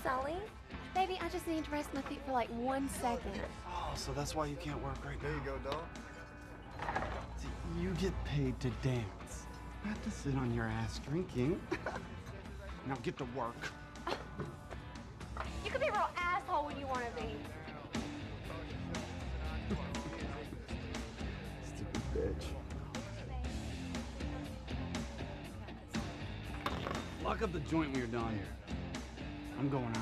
Sully. Baby, I just need to rest my feet for like 1 second. Oh, so that's why you can't work right now. There you go, dog. See, you get paid to dance, not to sit on your ass drinking. Now get to work. You can be a real asshole when you want to be. Stupid bitch. Lock up the joint when you're done. I'm going out.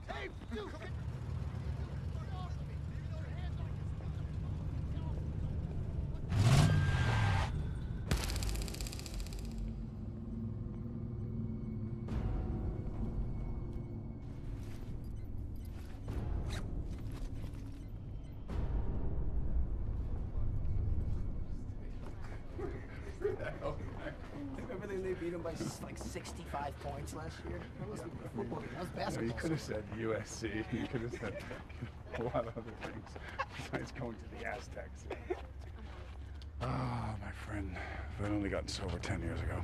Hey, dude! Everything they beat him by like 65 points last year. That was football. That was basketball. You could have said USC. You could have said a lot of other things besides going to the Aztecs. Ah, my friend. If I'd only gotten sober 10 years ago.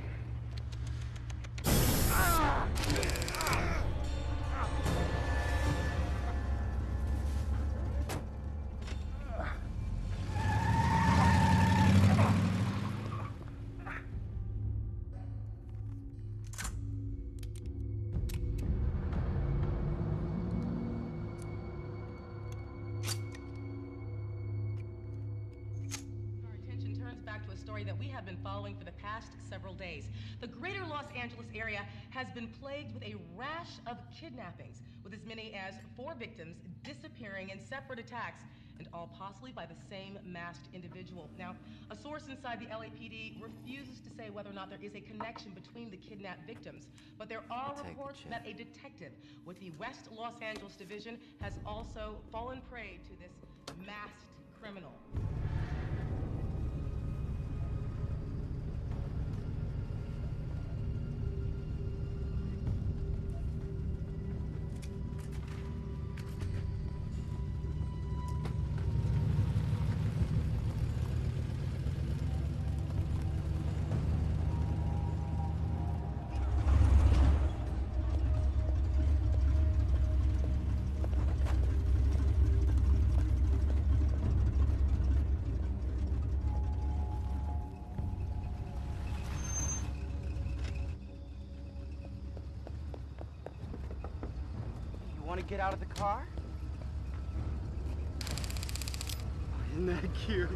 Back to a story that we have been following for the past several days. The greater Los Angeles area has been plagued with a rash of kidnappings, with as many as 4 victims disappearing in separate attacks, and all possibly by the same masked individual. Now, a source inside the LAPD refuses to say whether or not there is a connection between the kidnapped victims, but there are reports that a detective with the West Los Angeles Division has also fallen prey to this masked criminal. Want to get out of the car? Isn't that cute?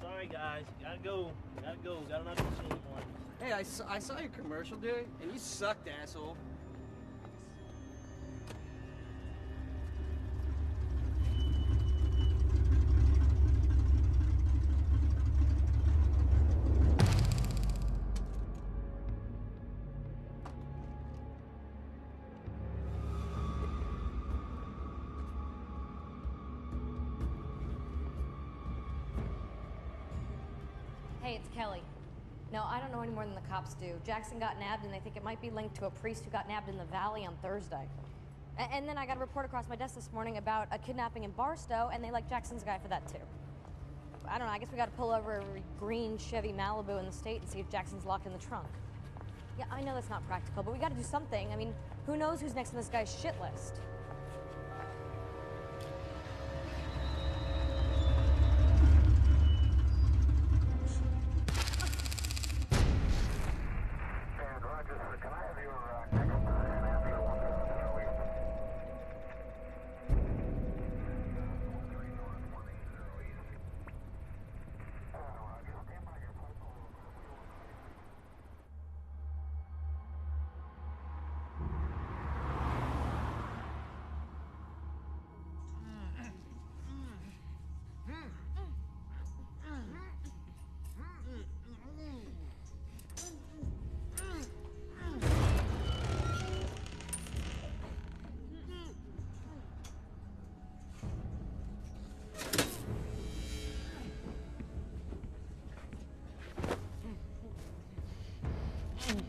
Sorry guys, gotta go, got another scene one. Hey, I saw your commercial, dude, and you sucked, asshole. Hey, it's Kelly. No, I don't know any more than the cops do. Jackson got nabbed, and they think it might be linked to a priest who got nabbed in the valley on Thursday. And then I got a report across my desk this morning about a kidnapping in Barstow, and they like Jackson's guy for that, too. I don't know, I guess we gotta pull over a green Chevy Malibu in the state and see if Jackson's locked in the trunk. Yeah, I know that's not practical, but we gotta do something. I mean, who knows who's next on this guy's shit list?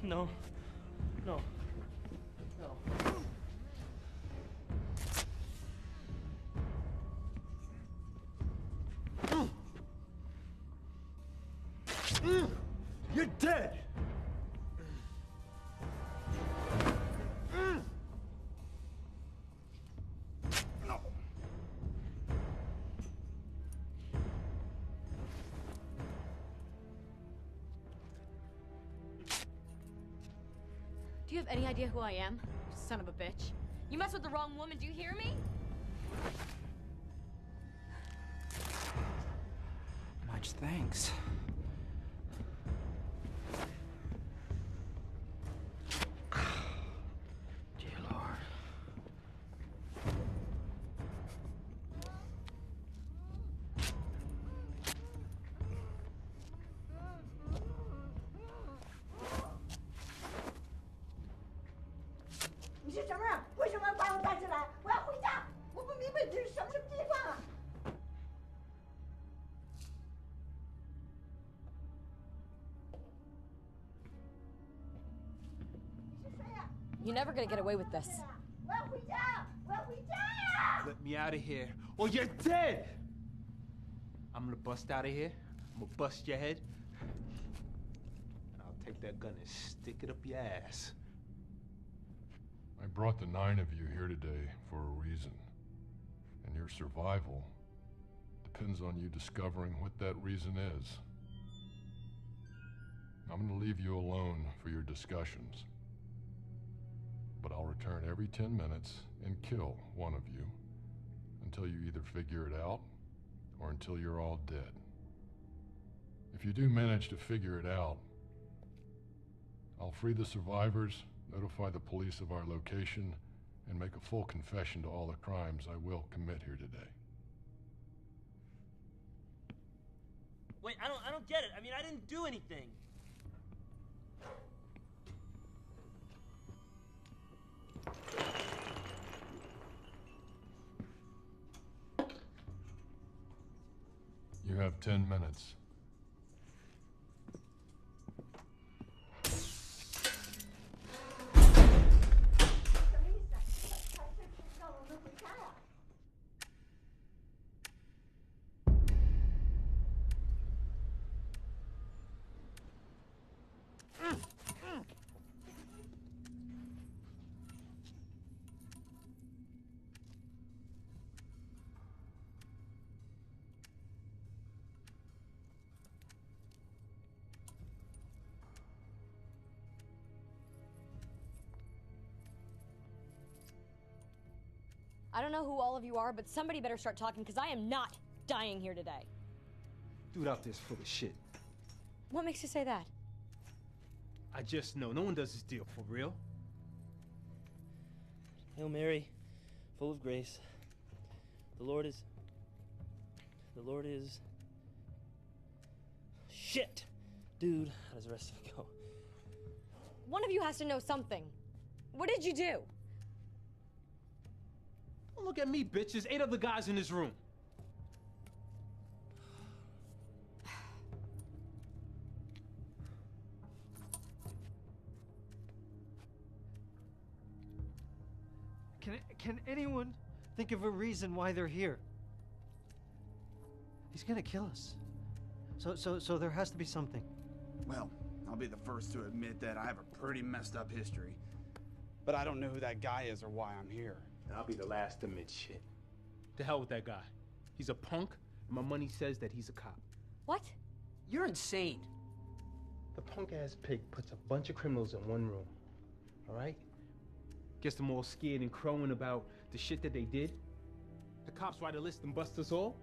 No. No. No. You're dead! No. Do you have any idea who I am? Son of a bitch. You mess with the wrong woman, do you hear me? Much thanks. Dear Lord. You're never gonna get away with this. Let me out of here, or you're dead! I'm gonna bust out of here. I'm gonna bust your head. And I'll take that gun and stick it up your ass. I brought the 9 of you here today for a reason. And your survival depends on you discovering what that reason is. I'm gonna leave you alone for your discussions. But I'll return every 10 minutes and kill one of you until you either figure it out or until you're all dead. If you do manage to figure it out, I'll free the survivors, notify the police of our location, and make a full confession to all the crimes I will commit here today. Wait, I don't get it. I mean, I didn't do anything. You have 10 minutes. I don't know who all of you are, but somebody better start talking, because I am not dying here today. Dude out there's full of shit. What makes you say that? I just know. No one does this deal for real. Hail Mary, full of grace. The Lord is... Shit! Dude, how does the rest of it go? One of you has to know something. What did you do? Don't look at me, bitch. There's 8 other guys in this room. Can anyone think of a reason why they're here? He's gonna kill us. So there has to be something. Well, I'll be the first to admit that I have a pretty messed up history. But I don't know who that guy is or why I'm here. And I'll be the last to admit shit. To hell with that guy. He's a punk, and my money says that he's a cop. What? You're insane. The punk-ass pig puts a bunch of criminals in one room, all right? Gets them all scared and crowing about the shit that they did. The cops write a list and bust us all.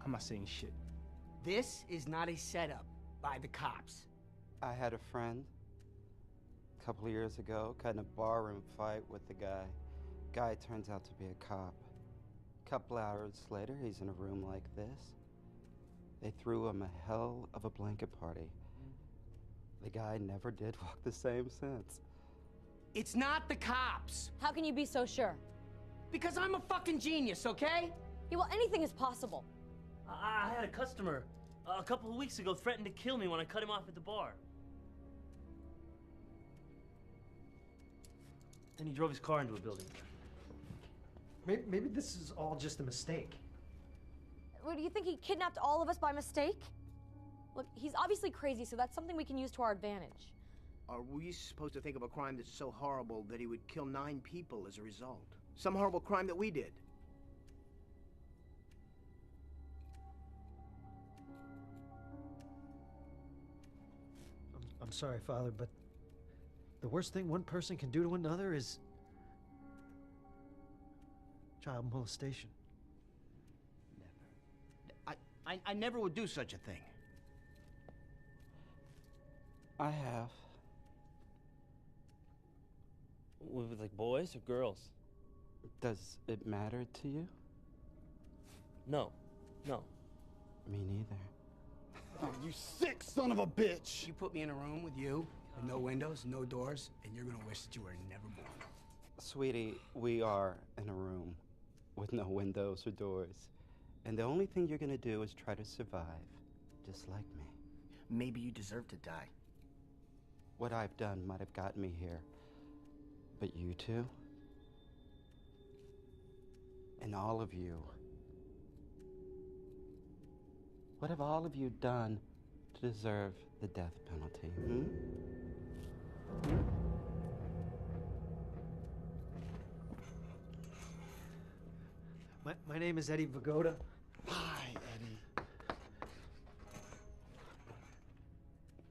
I'm not saying shit. This is not a setup by the cops. I had a friend a couple of years ago, got in a barroom fight with the guy. Guy turns out to be a cop. A couple hours later, he's in a room like this. They threw him a hell of a blanket party. The guy never did walk the same since. It's not the cops. How can you be so sure? Because I'm a fucking genius, okay? Yeah, well, anything is possible. I had a customer a couple of weeks ago threatened to kill me when I cut him off at the bar. Then he drove his car into a building. Maybe this is all just a mistake. What, do you think he kidnapped all of us by mistake? Look, he's obviously crazy, so that's something we can use to our advantage. Are we supposed to think of a crime that's so horrible that he would kill 9 people as a result? Some horrible crime that we did? I'm sorry, Father, but the worst thing one person can do to another is child molestation. I never would do such a thing. I have. With like boys or girls? Does it matter to you? No. No. Me neither. Oh, you sick son of a bitch! You put me in a room with you, with no windows, no doors, and you're gonna wish that you were never born. Sweetie, we are in a room with no windows or doors. And the only thing you're gonna do is try to survive, just like me. Maybe you deserve to die. What I've done might have gotten me here. But you two, and all of you, what have all of you done to deserve the death penalty, My name is Eddie Vagoda. Hi, Eddie.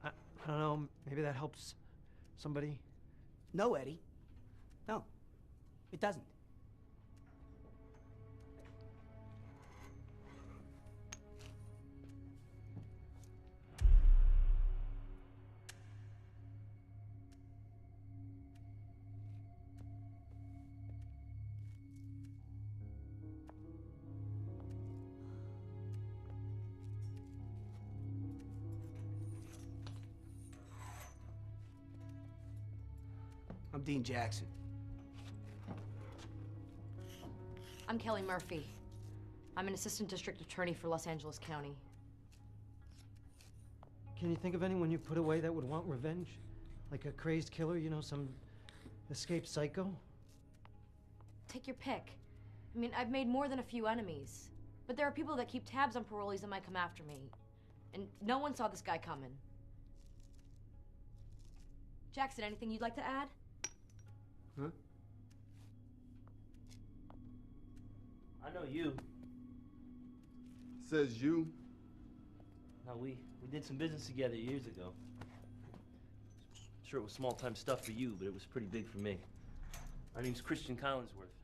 I don't know, maybe that helps somebody. No, Eddie. No, it doesn't. I'm Dean Jackson. I'm Kelly Murphy. I'm an assistant district attorney for Los Angeles County. Can you think of anyone you put away that would want revenge? Like a crazed killer, you know, some escaped psycho? Take your pick. I mean, I've made more than a few enemies. But there are people that keep tabs on parolees that might come after me. And no one saw this guy coming. Jackson, anything you'd like to add? Huh? I know you. Says you. Now, we did some business together years ago. Sure, it was small-time stuff for you, but it was pretty big for me. My name's Christian Collinsworth.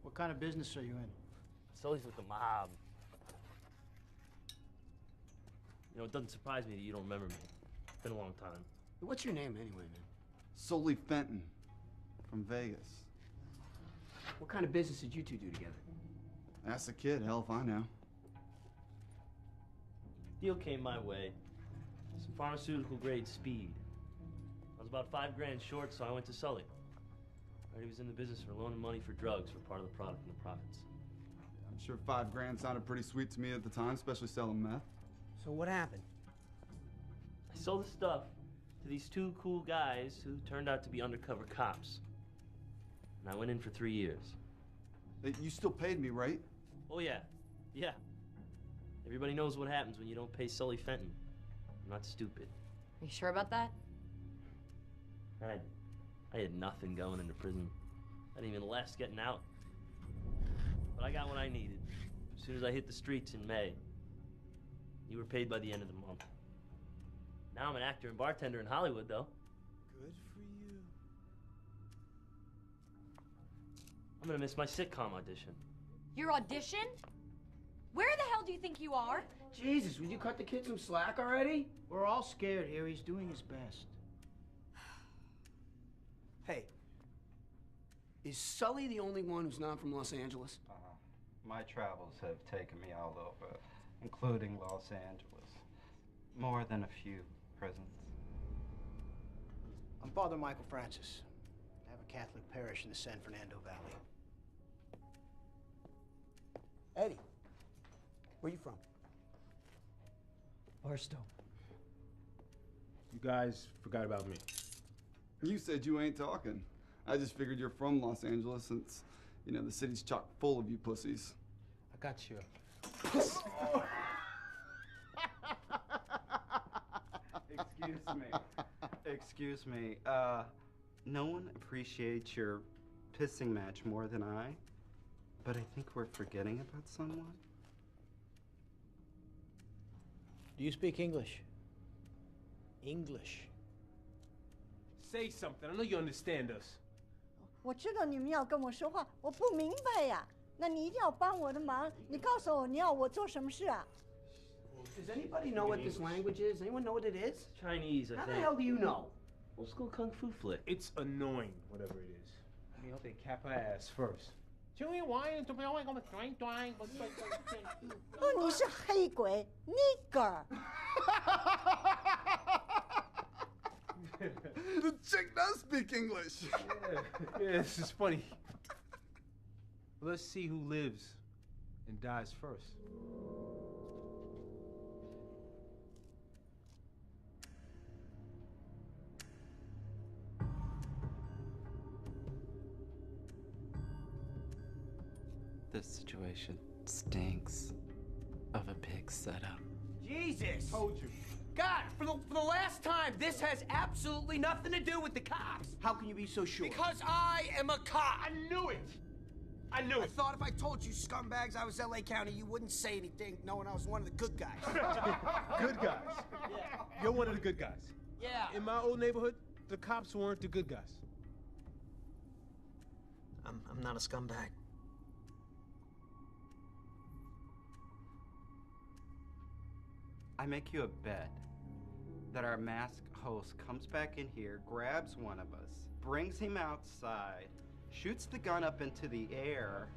What kind of business are you in? Sully's with the mob. You know, it doesn't surprise me that you don't remember me. It's been a long time. What's your name anyway, man? Sully Fenton from Vegas. What kind of business did you two do together? Ask the kid, hell if I know. Deal came my way. Some pharmaceutical grade speed. I was about $5 grand short, so I went to Sully. He was in the business for loaning money for drugs for part of the product and the profits. I'm sure $5 grand sounded pretty sweet to me at the time, especially selling meth. So what happened? I sold the stuff to these 2 cool guys who turned out to be undercover cops. And I went in for 3 years. You still paid me, right? Oh, yeah. Yeah. Everybody knows what happens when you don't pay Sully Fenton. I'm not stupid. Are you sure about that? I had nothing going into prison. I didn't even last getting out. But I got what I needed as soon as I hit the streets in May. You were paid by the end of the month. Now I'm an actor and bartender in Hollywood, though. Good for you. I'm gonna miss my sitcom audition. Your audition? Where the hell do you think you are? Jesus, would you cut the kid some slack already? We're all scared here. He's doing his best. Hey, is Sully the only one who's not from Los Angeles? My travels have taken me all over, including Los Angeles. More than a few prisons. I'm Father Michael Francis. I have a Catholic parish in the San Fernando Valley. Eddie, where you from? Barstow. You guys forgot about me. You said you ain't talking. I just figured you're from Los Angeles since, you know, the city's chock full of you pussies. I got you. Excuse me. Excuse me. No one appreciates your pissing match more than I, but I think we're forgetting about someone. Do you speak English? English. Say something. I know you understand us. 我知道你们要跟我说话，我不明白呀。那你一定要帮我的忙。你告诉我你要我做什么事啊？ Does anybody know what this language is? Anyone know what it is? Chinese, I How think. the hell do you know? Old school kung fu flick. It's annoying, whatever it is. I hope they cap her ass first. 哦，你是黑鬼 ，nigger。 The chick does speak English. Yeah, this is funny. Let's see who lives and dies first. This situation stinks of a pig setup. Jesus! Told you. God, for the last time, this has absolutely nothing to do with the cops. How can you be so sure? Because I am a cop. I knew it. I knew I it. thought if I told you scumbags I was LA County, you wouldn't say anything, knowing I was one of the good guys. Good guys. Yeah. You're one of the good guys. Yeah. In my old neighborhood, the cops weren't the good guys. I'm not a scumbag. I make you a bet that our masked host comes back in here, grabs one of us, brings him outside, shoots the gun up into the air,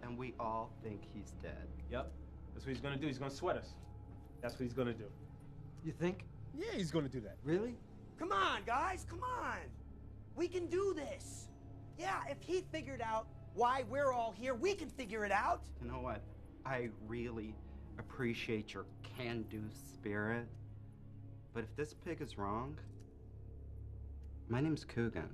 and we all think he's dead. Yep. That's what he's gonna do. He's gonna sweat us. That's what he's gonna do. You think? Yeah, he's gonna do that. Really? Come on, guys, come on. We can do this. Yeah, if he figured out why we're all here, we can figure it out. You know what? I really appreciate your can-do spirit, but if this pig is wrong, my name's Coogan,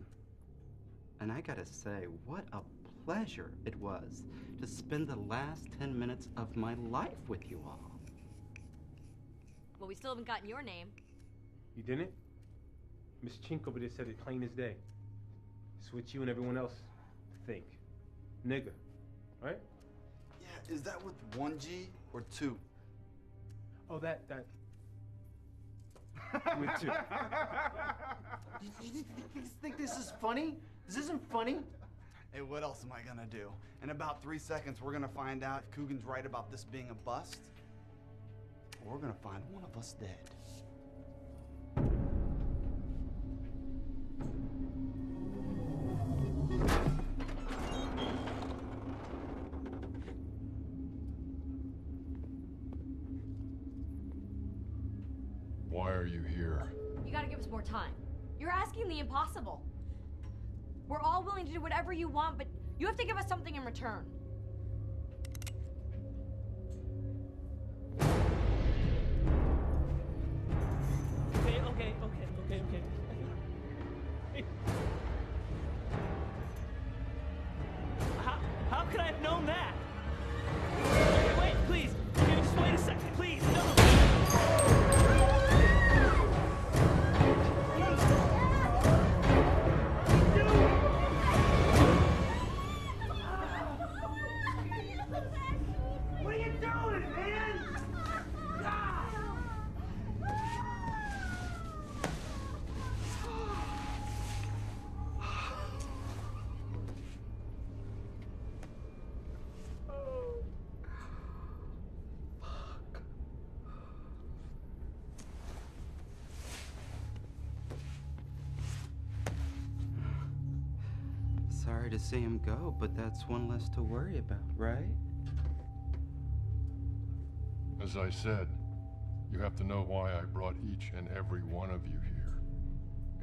and I gotta say, what a pleasure it was to spend the last 10 minutes of my life with you all. Well, we still haven't gotten your name. You didn't? Miss Chink over there said it plain as day. It's what you and everyone else think. Nigga. Right? Yeah, is that with 1 G or 2? Oh, that. With 2. You think this is funny? This isn't funny. Hey, what else am I gonna do? In about 3 seconds, we're gonna find out if Coogan's right about this being a bust, or we're gonna find one of us dead. Why are you here? You gotta give us more time. You're asking the impossible. We're all willing to do whatever you want, but you have to give us something in return. Okay. How could I have known that? Wait, please. Can you just wait a second, please? No. What are you doing, man? Sorry to see him go, but that's one less to worry about, right? As I said, you have to know why I brought each and every one of you here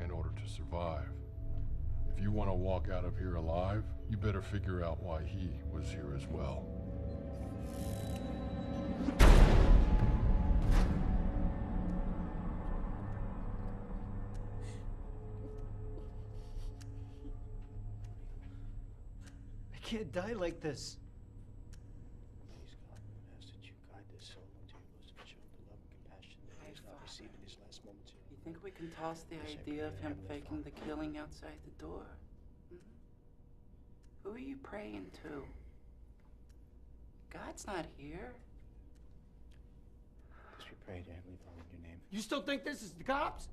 in order to survive. If you want to walk out of here alive, you better figure out why he was here as well. can't die like this. Please, God, we ask that you guide this soul into your bosom and show him the love and compassion that he has not received in his last moments. You think we can toss the idea of him faking the killing outside the door? Hmm? Who are you praying to? God's not here. As we pray to Heavenly Father in your name. You still think this is the cops?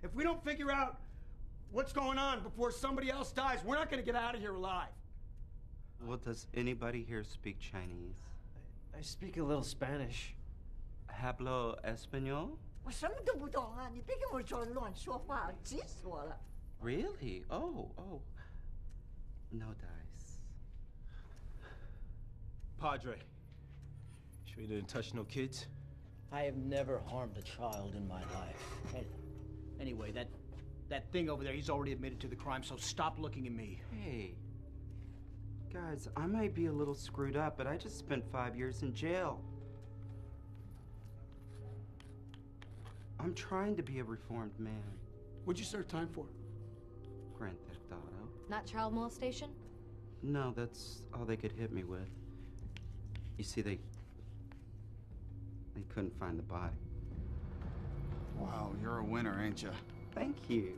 If we don't figure out what's going on before somebody else dies, we're not going to get out of here alive. Well, does anybody here speak Chinese? I speak a little Spanish. Hablo español? 我什么都不懂啊！你别跟我说乱说话，急死我了。 Really? Oh. No dice. Padre, sure you didn't touch no kids? I have never harmed a child in my life. Anyway, that thing over there, he's already admitted to the crime, so stop looking at me. Hey. Guys, I might be a little screwed up, but I just spent 5 years in jail. I'm trying to be a reformed man. What'd you serve time for? Grand Theft Auto. Not child molestation? No, that's all they could hit me with. You see, they couldn't find the body. Wow, you're a winner, ain't you? Thank you.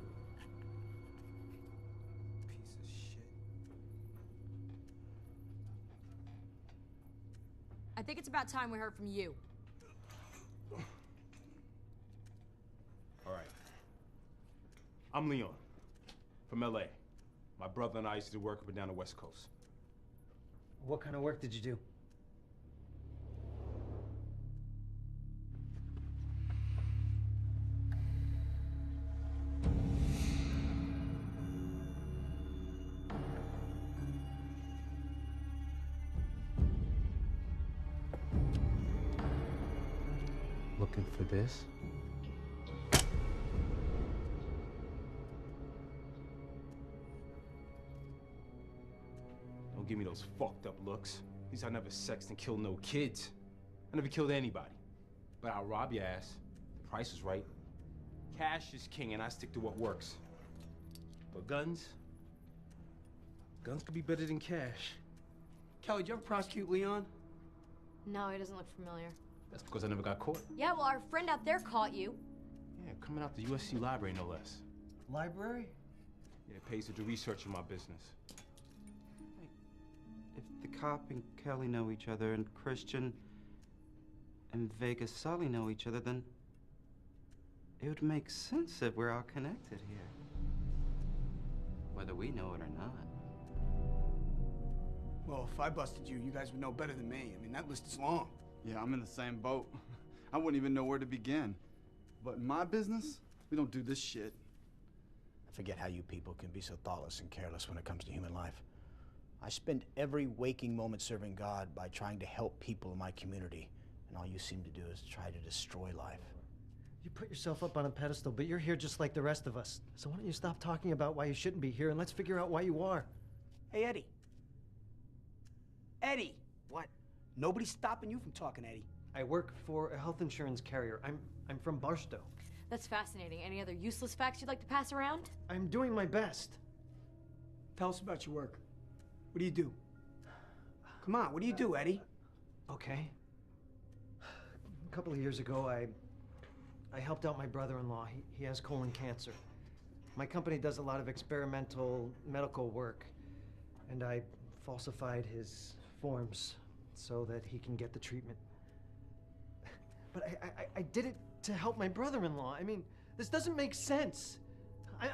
Piece of shit. I think it's about time we heard from you. All right. I'm Leon, from LA. My brother and I used to work up and down the West Coast. What kind of work did you do? Looking for this? Don't give me those fucked up looks. At least I never sexed and killed no kids. I never killed anybody. But I'll rob your ass. The price is right. Cash is king and I stick to what works. But guns could be better than cash. Kelly, did you ever prosecute Leon? No, he doesn't look familiar. That's because I never got caught. Yeah, well, our friend out there caught you. Yeah, coming out the USC library, no less. Library? Yeah, it pays to do research in my business. If the cop and Kelly know each other, and Christian and Vegas Sully know each other, then it would make sense that we're all connected here. Whether we know it or not. Well, if I busted you, you guys would know better than me. I mean, that list is long. Yeah, I'm in the same boat. I wouldn't even know where to begin. But in my business, we don't do this shit. I forget how you people can be so thoughtless and careless when it comes to human life. I spend every waking moment serving God by trying to help people in my community, and all you seem to do is try to destroy life. You put yourself up on a pedestal, but you're here just like the rest of us. So why don't you stop talking about why you shouldn't be here and let's figure out why you are. Hey, Eddie. Eddie! What? Nobody's stopping you from talking, Eddie. I work for a health insurance carrier. I'm from Barstow. That's fascinating. Any other useless facts you'd like to pass around? I'm doing my best. Tell us about your work. What do you do? Come on, what do you do, Eddie? Okay. A couple of years ago, I helped out my brother-in-law. He has colon cancer. My company does a lot of experimental medical work, and I falsified his forms so that he can get the treatment. But I did it to help my brother-in-law. I mean, this doesn't make sense.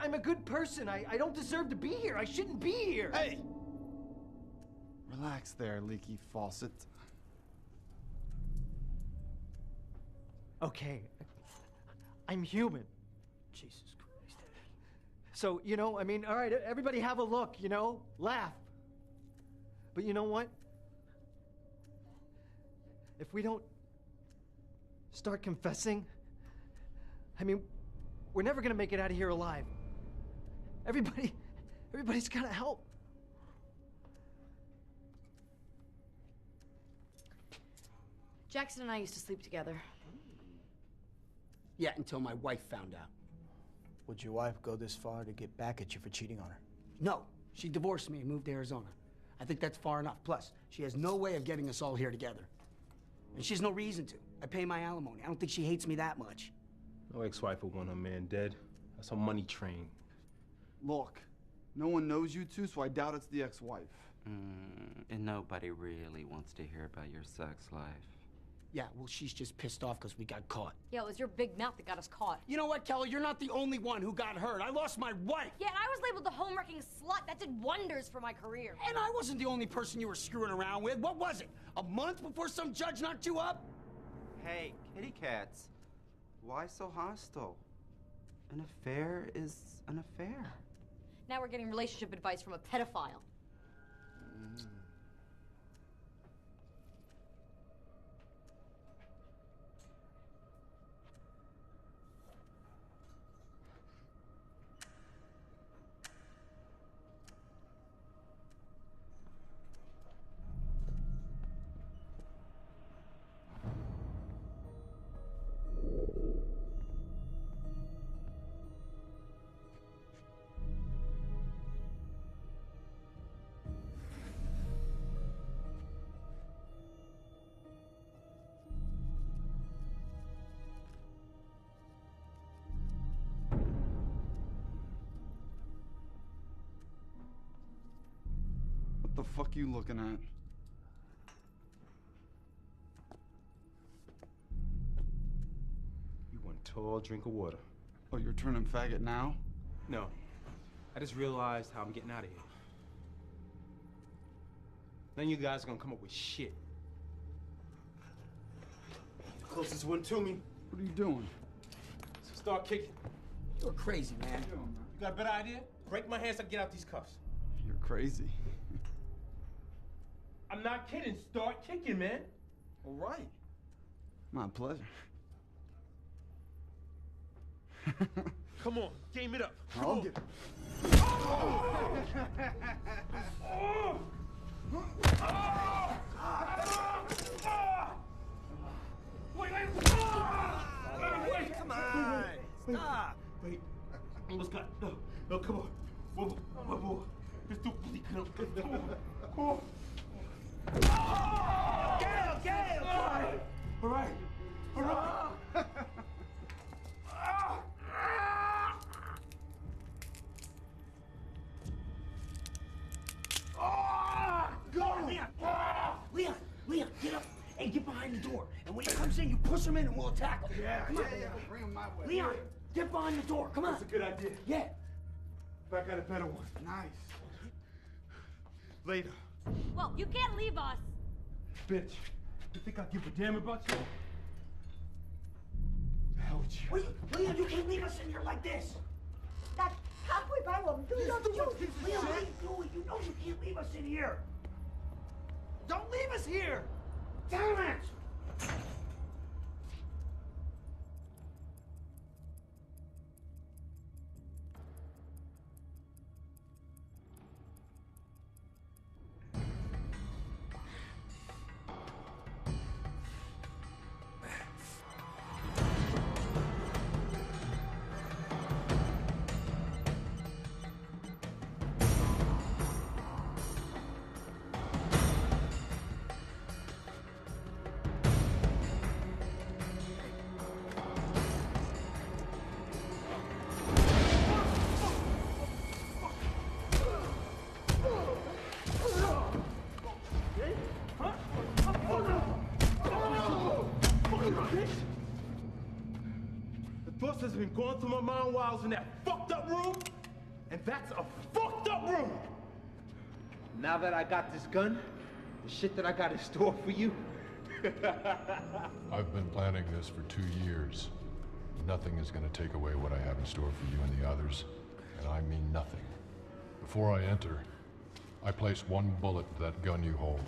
I'm a good person. I don't deserve to be here. I shouldn't be here. Hey! Relax there, leaky faucet. Okay. I'm human. Jesus Christ. So, you know, I mean, all right, everybody have a look, you know? Laugh. But you know what? If we don't start confessing, I mean, we're never gonna make it out of here alive. Everybody's gotta help. Jackson and I used to sleep together. Yeah, until my wife found out. Would your wife go this far to get back at you for cheating on her? No, she divorced me and moved to Arizona. I think that's far enough. Plus, she has no way of getting us all here together. And she has no reason to. I pay my alimony. I don't think she hates me that much. No ex-wife would want her man dead. That's a money train. Look, no one knows you two, so I doubt it's the ex-wife. And nobody really wants to hear about your sex life. Yeah, well, she's just pissed off because we got caught. Yeah, it was your big mouth that got us caught. You know what, Kelly? You're not the only one who got hurt. I lost my wife. Yeah, and I was labeled the home-wrecking slut. That did wonders for my career. And I wasn't the only person you were screwing around with. What was it? A month before some judge knocked you up? Hey, kitty cats. Why so hostile? An affair is an affair. Now we're getting relationship advice from a pedophile. What the fuck you looking at? You want a tall drink of water. Oh, you're turning faggot now? No. I just realized how I'm getting out of here. None of you guys are gonna come up with shit. The closest one to me. What are you doing? So start kicking. You're crazy, man. You got a better idea? Break my hands so I can get out these cuffs. You're crazy. I'm not kidding. Start kicking, man. All right. My pleasure. Come on, game it up. I'll get it. Wait, come on. Stop. Wait. Almost got it. No, come on. Whoa. Let's do it. Come on. Gail! All right. Leon, get up and get behind the door. And when he comes in, you push him in and we'll attack him. Yeah. Bring him my way. Leon, get behind the door. Come on. That's a good idea. Yeah. If I got a better one. Nice. Later. Well, you can't leave us. Bitch, you think I give a damn about you? The hell with you. Leon, you can't leave us in here like this. 那他会把我们丢到就 Leon, what are you doing? You know you can't leave us in here. Don't leave us here. Damn it. Thoughts has been going through my mind while I was in that fucked up room, and that's a fucked up room. Now that I got this gun, the shit that I got in store for you. I've been planning this for 2 years. Nothing is going to take away what I have in store for you and the others, and I mean nothing. Before I enter, I place 1 bullet to that gun you hold.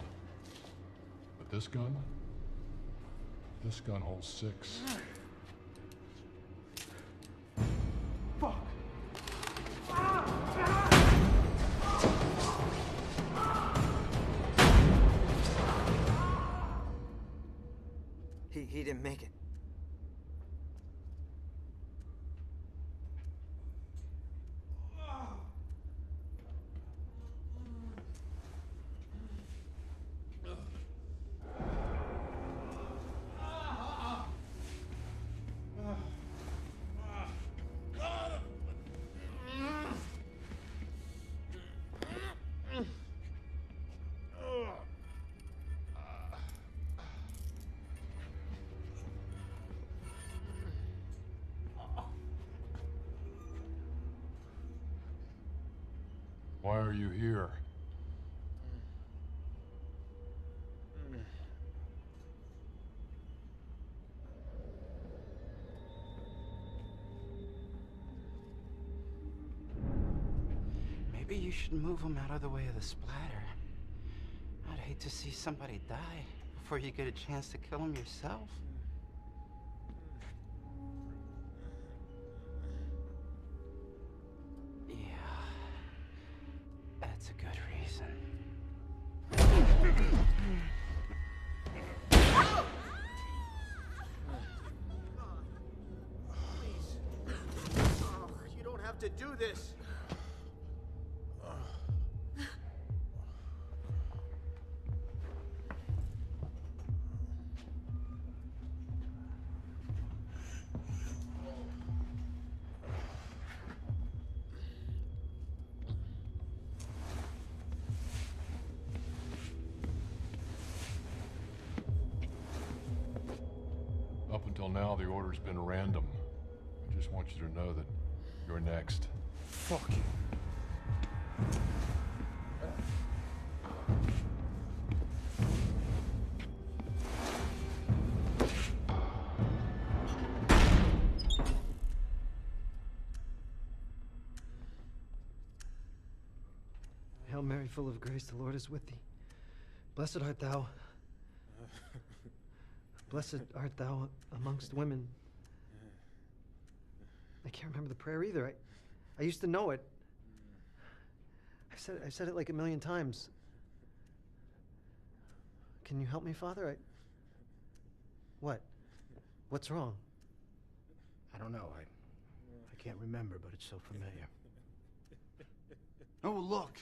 But this gun holds 6. Fuck. He didn't make it. Why are you here? Maybe you should move him out of the way of the splatter. I'd hate to see somebody die before you get a chance to kill him yourself. Yeah, that's a good reason. You don't have to do this. Up until now, the order's been random. I just want you to know that you're next. Fuck you. Hail Mary, full of grace, the Lord is with thee. Blessed art thou. Blessed art thou amongst women. I can't remember the prayer either. I used to know it. I've said it like a million times. Can you help me, Father? What? What's wrong? I don't know. I can't remember, but it's so familiar. Oh, look.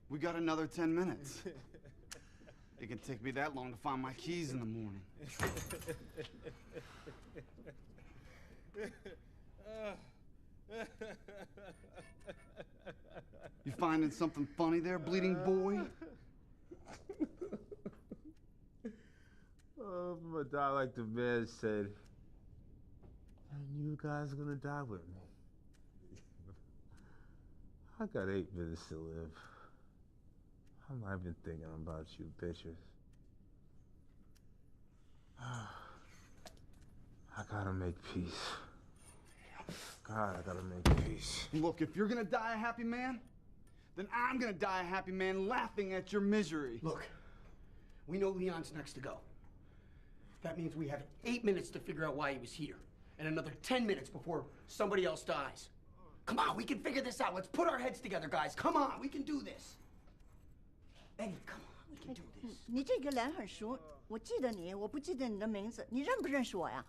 We got another 10 minutes. It can take me that long to find my keys in the morning. You finding something funny there, bleeding boy? Oh, I'm gonna die like the man said. And you guys are gonna die with me. I got 8 minutes to live. I'm not even thinking about you bitches. I gotta make peace. God, I gotta make peace. Look, if you're gonna die a happy man, then I'm gonna die a happy man laughing at your misery. Look, we know Leon's next to go. That means we have 8 minutes to figure out why he was here, and another 10 minutes before somebody else dies. Come on, we can figure this out. Let's put our heads together, guys. Come on, we can do this. Eddie, come on, we can do this. 你这个脸很熟，我记得你，我不记得你的名字，你认不认识我呀？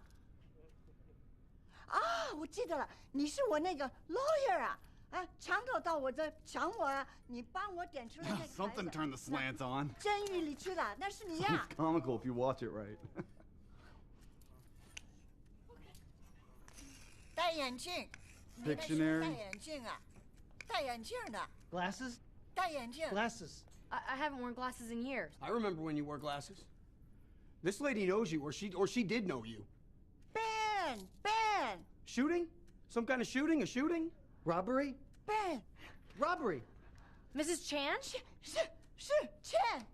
啊，我记得了，你是我那个 lawyer 啊！啊，强盗到我这抢我啊，你帮我点出来那个 Something turned the slants on. 监狱里去的，那是你呀。 It's comical if you watch it right. 戴眼镜，你那是 Dictionary 戴眼镜啊，戴眼镜的， Glasses? 戴眼镜。 Glasses. I haven't worn glasses in years. I remember when you wore glasses. This lady knows you, or she did know you. Ben! Shooting? Some kind of shooting? A shooting? Robbery? Ben! Robbery! Mrs. Chan? 是 Chan!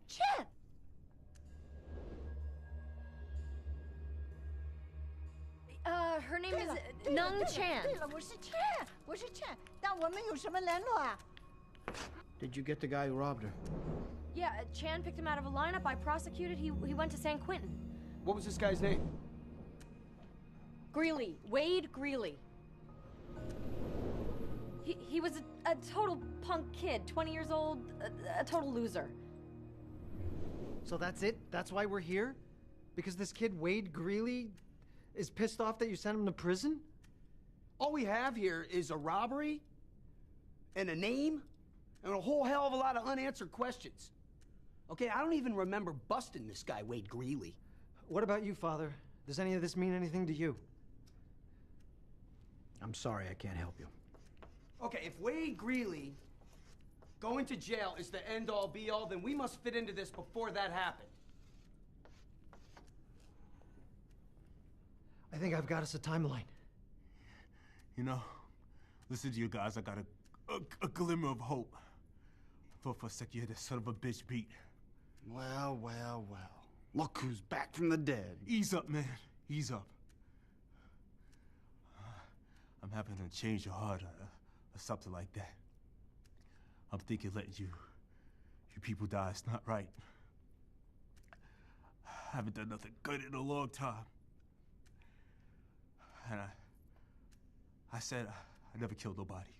Her name is Nung Chan. 对了，我是 Chan，但我们有什么联络啊？ Did you get the guy who robbed her? Yeah, Chan picked him out of a lineup I prosecuted. He went to San Quentin. What was this guy's name? Greeley. Wade Greeley. He was a total punk kid, 20 years old, a total loser. So that's it? That's why we're here? Because this kid, Wade Greeley, is pissed off that you sent him to prison? All we have here is a robbery, and a name, and a whole hell of a lot of unanswered questions. Okay, I don't even remember busting this guy, Wade Greeley. What about you, Father? Does any of this mean anything to you? I'm sorry, I can't help you. Okay, if Wade Greeley going to jail is the end-all, be-all, then we must fit into this before that happened. I think I've got us a timeline. You know, listen to you guys, I got a glimmer of hope. thought for a second you had that son of a bitch beat. Well, well, well. Look who's back from the dead. Ease up, man. Ease up. I'm having a change of heart or something like that. I'm thinking letting you people die is not right. I haven't done nothing good in a long time. And I said I never killed nobody.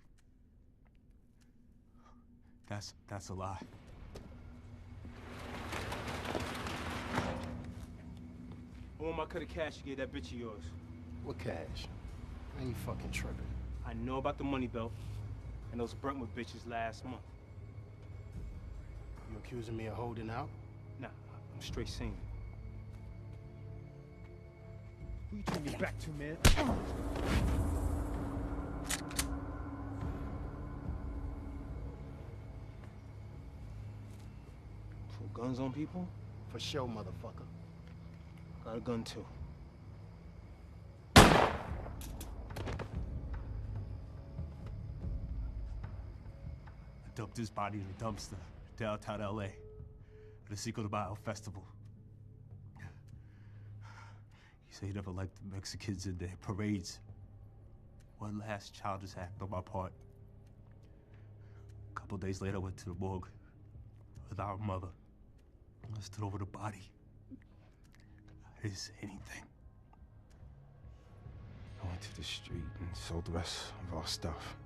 That's a lie. I want my cut of cash you gave that bitch of yours. What cash? I ain't fucking tripping. I know about the money belt and those Brentwood bitches last month. You accusing me of holding out? Nah, I'm straight saying. Who you turning your back to, man? Pull guns on people? For sure, motherfucker. Got a gun too. Dumped his body in a dumpster downtown LA at the Cinco de Mayo festival. He said he never liked the Mexicans in their parades. One last childish act on my part. A couple days later, I went to the morgue with our mother. I stood over the body. I didn't say anything. I went to the street and sold the rest of our stuff.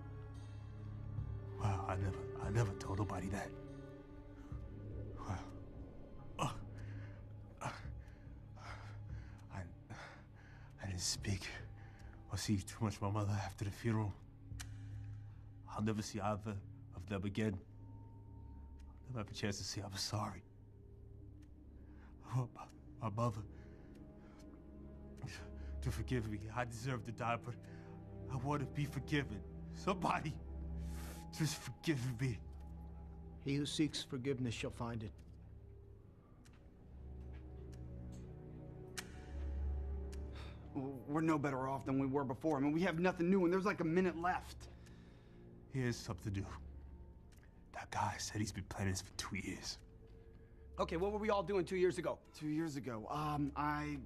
Wow, I never told nobody that. Wow. I didn't speak or see too much of my mother after the funeral. I'll never see either of them again. I'll never have a chance to say I'm sorry. I want my mother to forgive me. I deserve to die, but I want to be forgiven. Somebody just forgive me. He who seeks forgiveness shall find it. We're no better off than we were before. I mean, we have nothing new, and there's like a minute left. Here's something new. That guy said he's been planning this for 2 years. Okay, what were we all doing 2 years ago? 2 years ago, I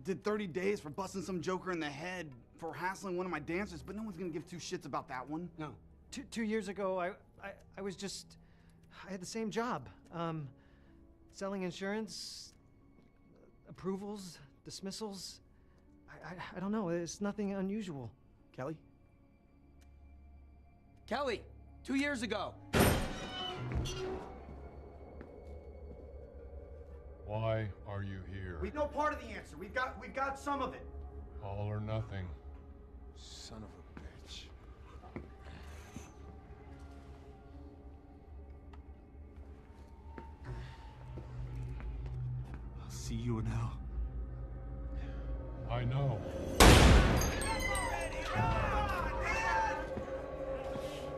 did 30 days for busting some joker in the head for hassling one of my dancers, but no one's gonna give two shits about that one. No. Two years ago, I was just, I had the same job. Selling insurance, approvals, dismissals. I don't know, it's nothing unusual. Kelly? Kelly, 2 years ago. Why are you here? We know part of the answer. We've got some of it. All or nothing. Son of a bitch. I'll see you in hell. I know.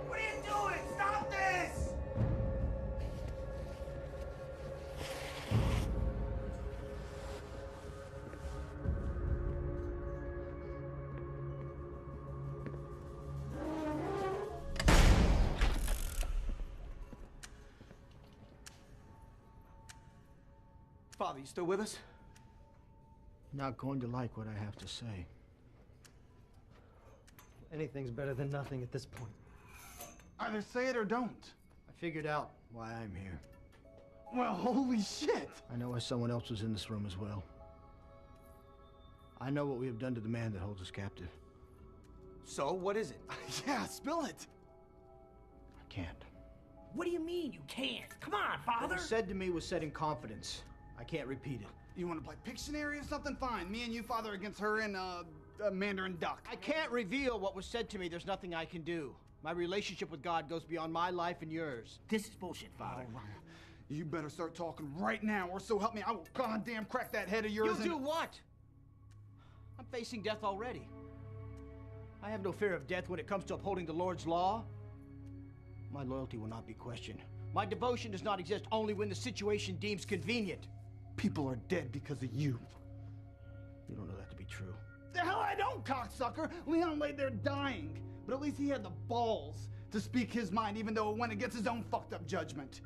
What are you doing? Stop this! Father, you still with us? Not going to like what I have to say. Anything's better than nothing at this point. Either say it or don't. I figured out why I'm here. Well, holy shit! I know why someone else was in this room as well. I know what we have done to the man that holds us captive. So, what is it? Yeah, spill it. I can't. What do you mean you can't? Come on, What Father! was said to me was said in confidence. I can't repeat it. You want to play Pictionary or something? Fine. Me and you, Father, against her and Mandarin Duck. I can't reveal what was said to me. There's nothing I can do. My relationship with God goes beyond my life and yours. This is bullshit, Father. All right. You better start talking right now, or so help me, I will goddamn crack that head of yours. You do what? I'm facing death already. I have no fear of death when it comes to upholding the Lord's law. My loyalty will not be questioned. My devotion does not exist only when the situation deems convenient. People are dead because of you. You don't know that to be true. The hell I don't, cocksucker! Leon laid there dying, but at least he had the balls to speak his mind, even though it went against his own fucked up judgment.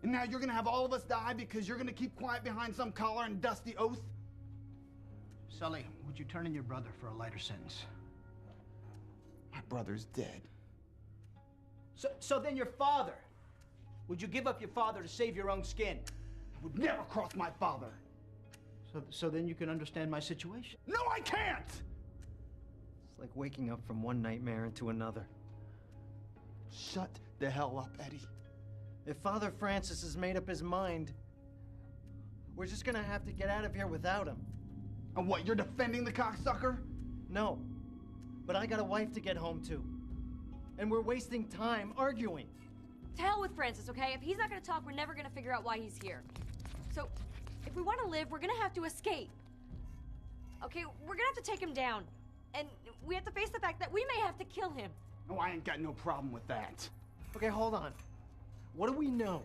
And now you're gonna have all of us die because you're gonna keep quiet behind some collar and dusty oath? Sully, would you turn in your brother for a lighter sentence? My brother's dead. So then your father. Would you give up your father to save your own skin? I would never cross my father. So then you can understand my situation. No, I can't! It's like waking up from one nightmare into another. Shut the hell up, Eddie. If Father Francis has made up his mind, we're just gonna have to get out of here without him. And what, you're defending the cocksucker? No, but I got a wife to get home to. And we're wasting time arguing. To hell with Francis, okay? If he's not gonna talk, we're never gonna figure out why he's here. So, if we want to live, we're gonna have to escape. Okay, we're gonna have to take him down. And we have to face the fact that we may have to kill him. No, I ain't got no problem with that. Okay, hold on. What do we know?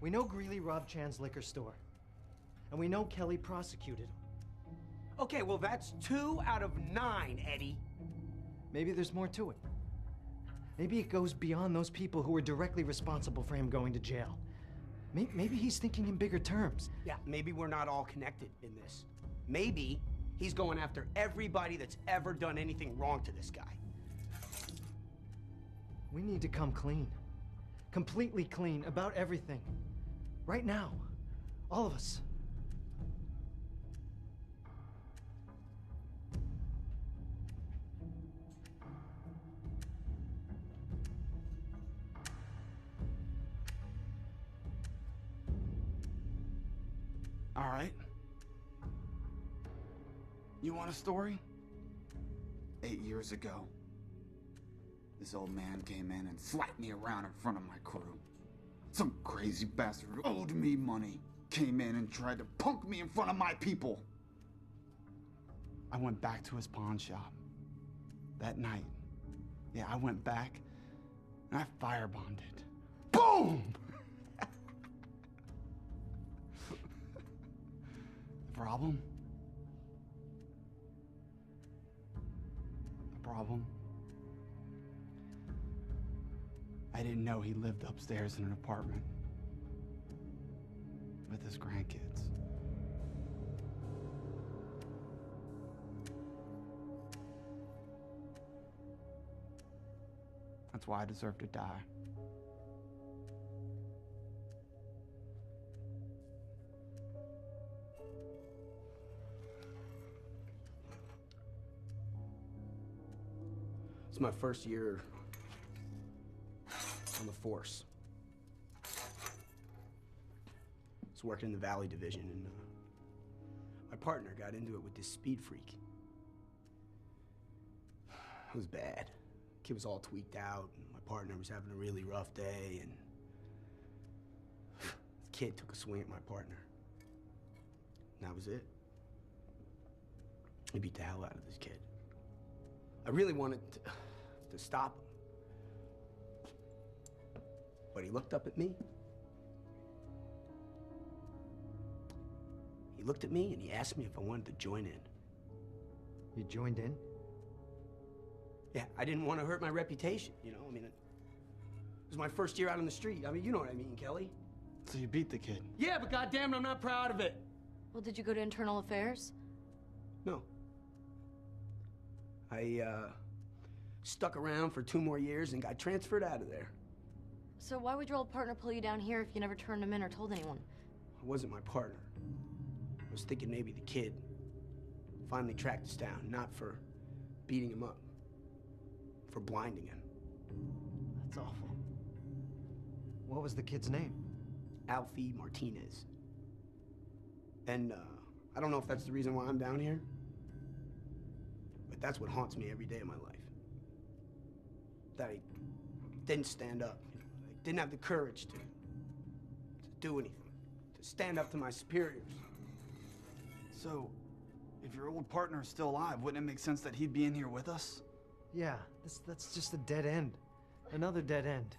We know Greeley robbed Chan's liquor store. And we know Kelly prosecuted him. Okay, well, that's 2 out of 9, Eddie. Maybe there's more to it. Maybe it goes beyond those people who were directly responsible for him going to jail. Maybe he's thinking in bigger terms. Yeah, maybe we're not all connected in this. Maybe he's going after everybody that's ever done anything wrong to this guy. We need to come clean. Completely clean about everything. Right now. All of us. All right. You want a story? 8 years ago, this old man came in and slapped me around in front of my crew. Some crazy bastard who owed me money came in and tried to punk me in front of my people. I went back to his pawn shop that night. Yeah, I went back and I firebombed it. Boom! Problem? The problem? I didn't know he lived upstairs in an apartment with his grandkids. That's why I deserve to die. It's my first year on the force. I was working in the Valley Division, and my partner got into it with this speed freak. It was bad. Kid was all tweaked out, and my partner was having a really rough day, and the kid took a swing at my partner. And that was it. He beat the hell out of this kid. I really wanted to stop him. But he looked up at me. He looked at me and he asked me if I wanted to join in. You joined in? Yeah, I didn't want to hurt my reputation, you know? I mean, it was my first year out on the street. I mean, you know what I mean, Kelly. So you beat the kid? Yeah, but goddamn it, I'm not proud of it. Well, did you go to internal affairs? No. I stuck around for 2 more years and got transferred out of there. So why would your old partner pull you down here if you never turned him in or told anyone? It wasn't my partner. I was thinking maybe the kid finally tracked us down, not for beating him up, for blinding him. That's awful. What was the kid's name? Alfie Martinez. And I don't know if that's the reason why I'm down here, but that's what haunts me every day of my life. That I didn't stand up. I didn't have the courage to do anything, to stand up to my superiors. So, if your old partner is still alive, wouldn't it make sense that he'd be in here with us? Yeah, that's just a dead end. Another dead end.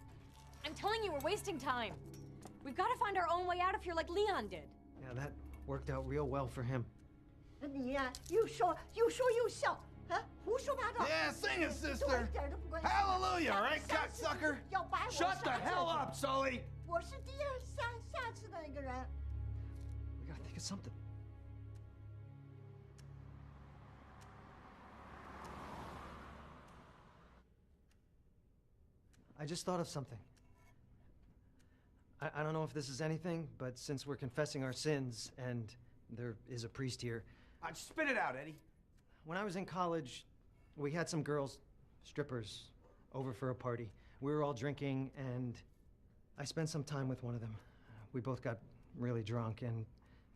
I'm telling you, we're wasting time. We've got to find our own way out of here like Leon did. Yeah, that worked out real well for him. 你呀、又说又笑，胡说八道。 Yeah, sing it, 跟我 sister. 一点都不关系。 Hallelujah, right, 下次 cocksucker? 要把我 Shut the 杀 hell 这 up, Sully. 我是下次的那个人。 We gotta think of something. I just thought of something. I don't know if this is anything, but since we're confessing our sins, and there is a priest here. Spit it out, Eddie. When I was in college, we had some girls, strippers, over for a party. We were all drinking, and I spent some time with one of them. We both got really drunk, and...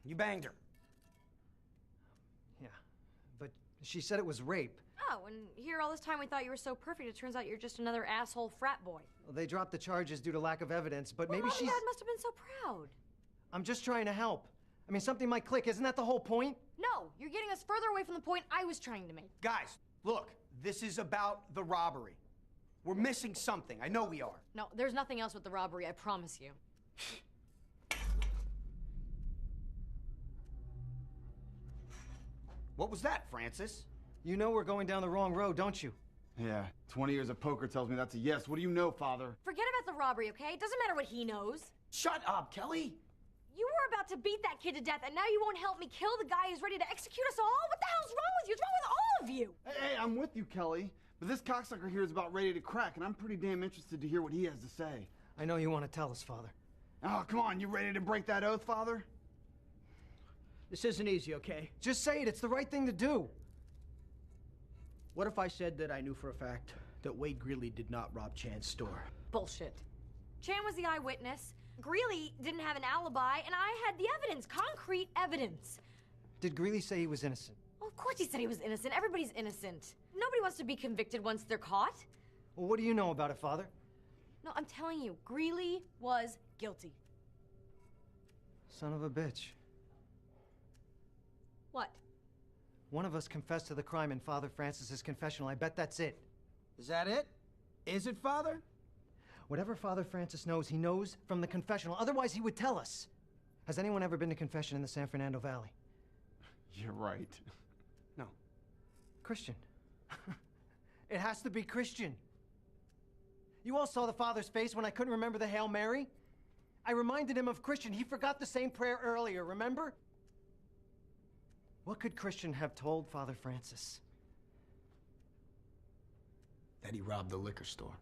You banged her. Yeah, but she said it was rape. Oh, and here all this time we thought you were so perfect. It turns out you're just another asshole frat boy. Well, they dropped the charges due to lack of evidence, but maybe Mom she's... and Dad must have been so proud. I'm just trying to help. I mean, something might click. Isn't that the whole point? No, you're getting us further away from the point I was trying to make. Guys, look, this is about the robbery. We're missing something. I know we are. No, there's nothing else with the robbery, I promise you. What was that, Francis? You know we're going down the wrong road, don't you? Yeah, 20 years of poker tells me that's a yes. What do you know, Father? Forget about the robbery, okay? It doesn't matter what he knows. Shut up, Kelly. You were about to beat that kid to death, and now you won't help me kill the guy who's ready to execute us all? What the hell's wrong with you? What's wrong with all of you? Hey, I'm with you, Kelly. But this cocksucker here is about ready to crack, and I'm pretty damn interested to hear what he has to say. I know you want to tell us, Father. Oh, come on, you ready to break that oath, Father? This isn't easy, okay? Just say it. It's the right thing to do. What if I said that I knew for a fact that Wade Greeley did not rob Chan's store? Bullshit. Chan was the eyewitness. Greeley didn't have an alibi, and I had the evidence, concrete evidence. Did Greeley say he was innocent? Well, of course he said he was innocent. Everybody's innocent. Nobody wants to be convicted once they're caught. Well, what do you know about it, Father? No, I'm telling you, Greeley was guilty. Son of a bitch. What? One of us confessed to the crime in Father Francis's confessional. I bet that's it. Is that it? Is it, Father? Whatever Father Francis knows, he knows from the confessional. Otherwise, he would tell us. Has anyone ever been to confession in the San Fernando Valley? You're right. No. Christian. It has to be Christian. You all saw the Father's face when I couldn't remember the Hail Mary? I reminded him of Christian. He forgot the same prayer earlier, remember? What could Christian have told Father Francis? That he robbed the liquor store.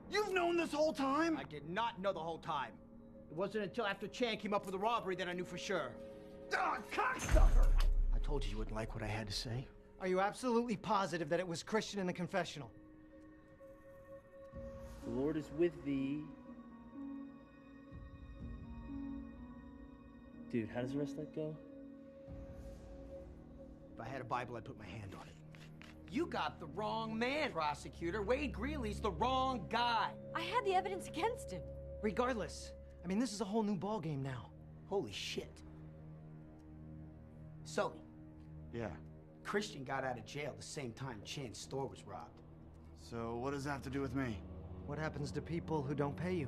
You've known this whole time? I did not know the whole time. It wasn't until after Chan came up with the robbery that I knew for sure. Ah, cocksucker! I told you you wouldn't like what I had to say. Are you absolutely positive that it was Christian in the confessional? The Lord is with thee. Dude, how does the rest of that go? If I had a Bible, I'd put my hand on it. You got the wrong man, prosecutor. Wade Greeley's the wrong guy. I had the evidence against him. Regardless, I mean, this is a whole new ballgame now. Holy shit. Sully. Yeah. Christian got out of jail the same time Chan's store was robbed. So what does that have to do with me? What happens to people who don't pay you?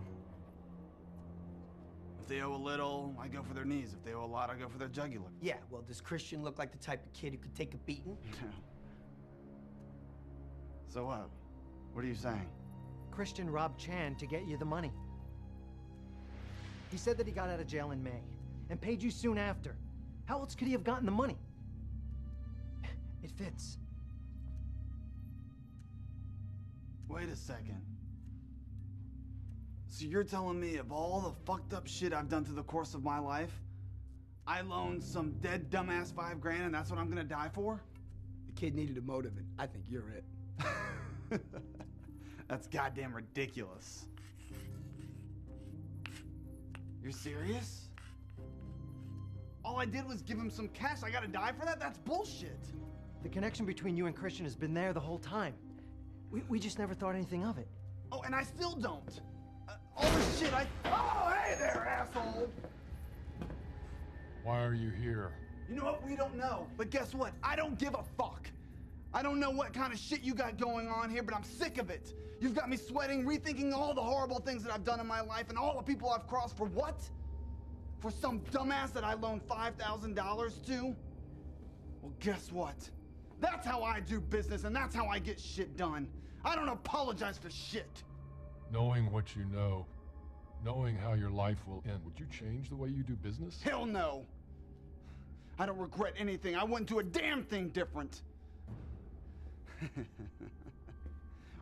If they owe a little, I go for their knees. If they owe a lot, I go for their jugular. Yeah, well, does Christian look like the type of kid who could take a beating? So what? What are you saying? Christian robbed Chan to get you the money. He said that he got out of jail in May and paid you soon after. How else could he have gotten the money? It fits. Wait a second. So you're telling me of all the fucked up shit I've done through the course of my life, I loaned some dead dumbass $5 grand and that's what I'm gonna die for? The kid needed a motive, and I think you're it. That's goddamn ridiculous. You're serious? All I did was give him some cash. I gotta die for that? That's bullshit. The connection between you and Christian has been there the whole time. We just never thought anything of it. Oh, and I still don't. All this shit Oh, hey there, asshole! Why are you here? You know what? We don't know. But guess what? I don't give a fuck. I don't know what kind of shit you got going on here, but I'm sick of it. You've got me sweating, rethinking all the horrible things that I've done in my life and all the people I've crossed for what? For some dumbass that I loaned $5,000 to? Well, guess what? That's how I do business, and that's how I get shit done. I don't apologize for shit. Knowing what you know, knowing how your life will end, would you change the way you do business? Hell no. I don't regret anything. I wouldn't do a damn thing different.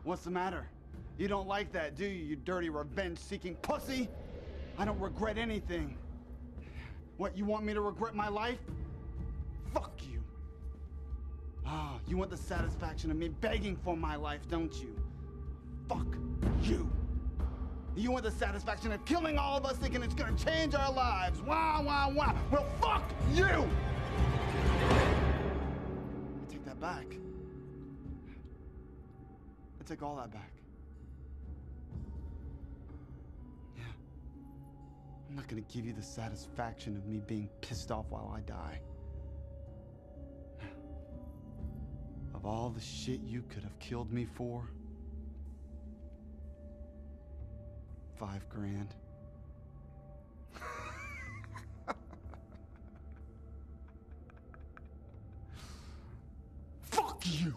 What's the matter? You don't like that, do you, you dirty revenge-seeking pussy? I don't regret anything. What, you want me to regret my life? Fuck you. Ah, you want the satisfaction of me begging for my life, don't you? Fuck you. You want the satisfaction of killing all of us thinking it's gonna change our lives. Wah, wah, wah. Well, fuck you! I take that back. I take all that back. Yeah. I'm not gonna give you the satisfaction of me being pissed off while I die. Of all the shit you could have killed me for, $5 grand. Fuck you!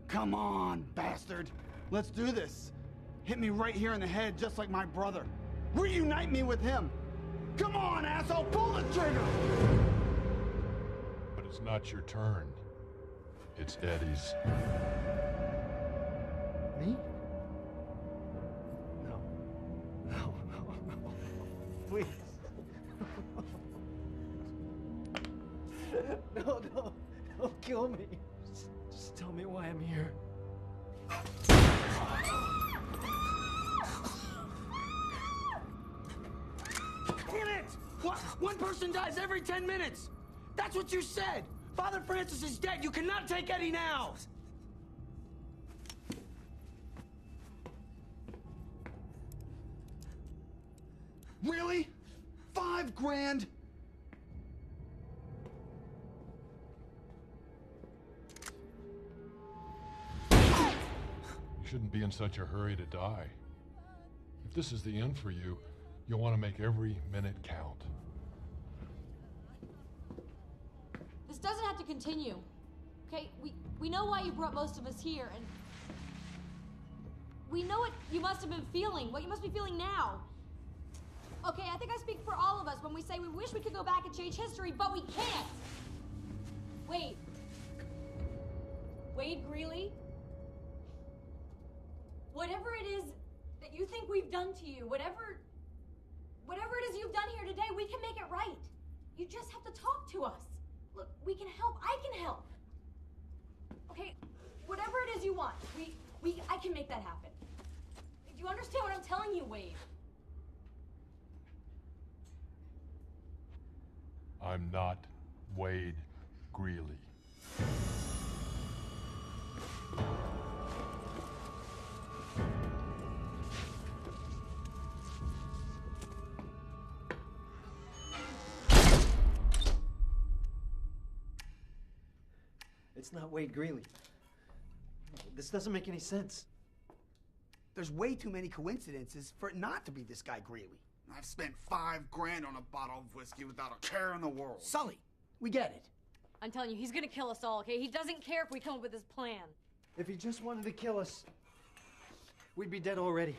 Come on, bastard. Let's do this. Hit me right here in the head, just like my brother. Reunite me with him. Come on, asshole, pull the trigger! But it's not your turn. It's Eddie's. Me? No. No, no, no. Please. No, no. Don't kill me. Just tell me why I'm here. Damn it! What? One person dies every 10 minutes! That's what you said! Father Francis is dead! You cannot take Eddie now! Really? $5 grand? You shouldn't be in such a hurry to die. If this is the end for you, you'll want to make every minute count. This doesn't have to continue. Okay, we know why you brought most of us here, and we know what you must have been feeling, what you must be feeling now. Okay, I think I speak for all of us when we say we wish we could go back and change history, but we can't. Wade. Wade Greeley? Whatever it is that you think we've done to you, whatever it is you've done here today, we can make it right. You just have to talk to us. Look, we can help. I can help. Okay, whatever it is you want, I can make that happen. Do you understand what I'm telling you, Wade? I'm not Wade Greeley. It's not Wade Greeley. This doesn't make any sense. There's way too many coincidences for it not to be this guy Greeley. I've spent $5 grand on a bottle of whiskey without a care in the world. Sully, we get it. I'm telling you, he's gonna kill us all, okay? He doesn't care if we come up with his plan. If he just wanted to kill us, we'd be dead already.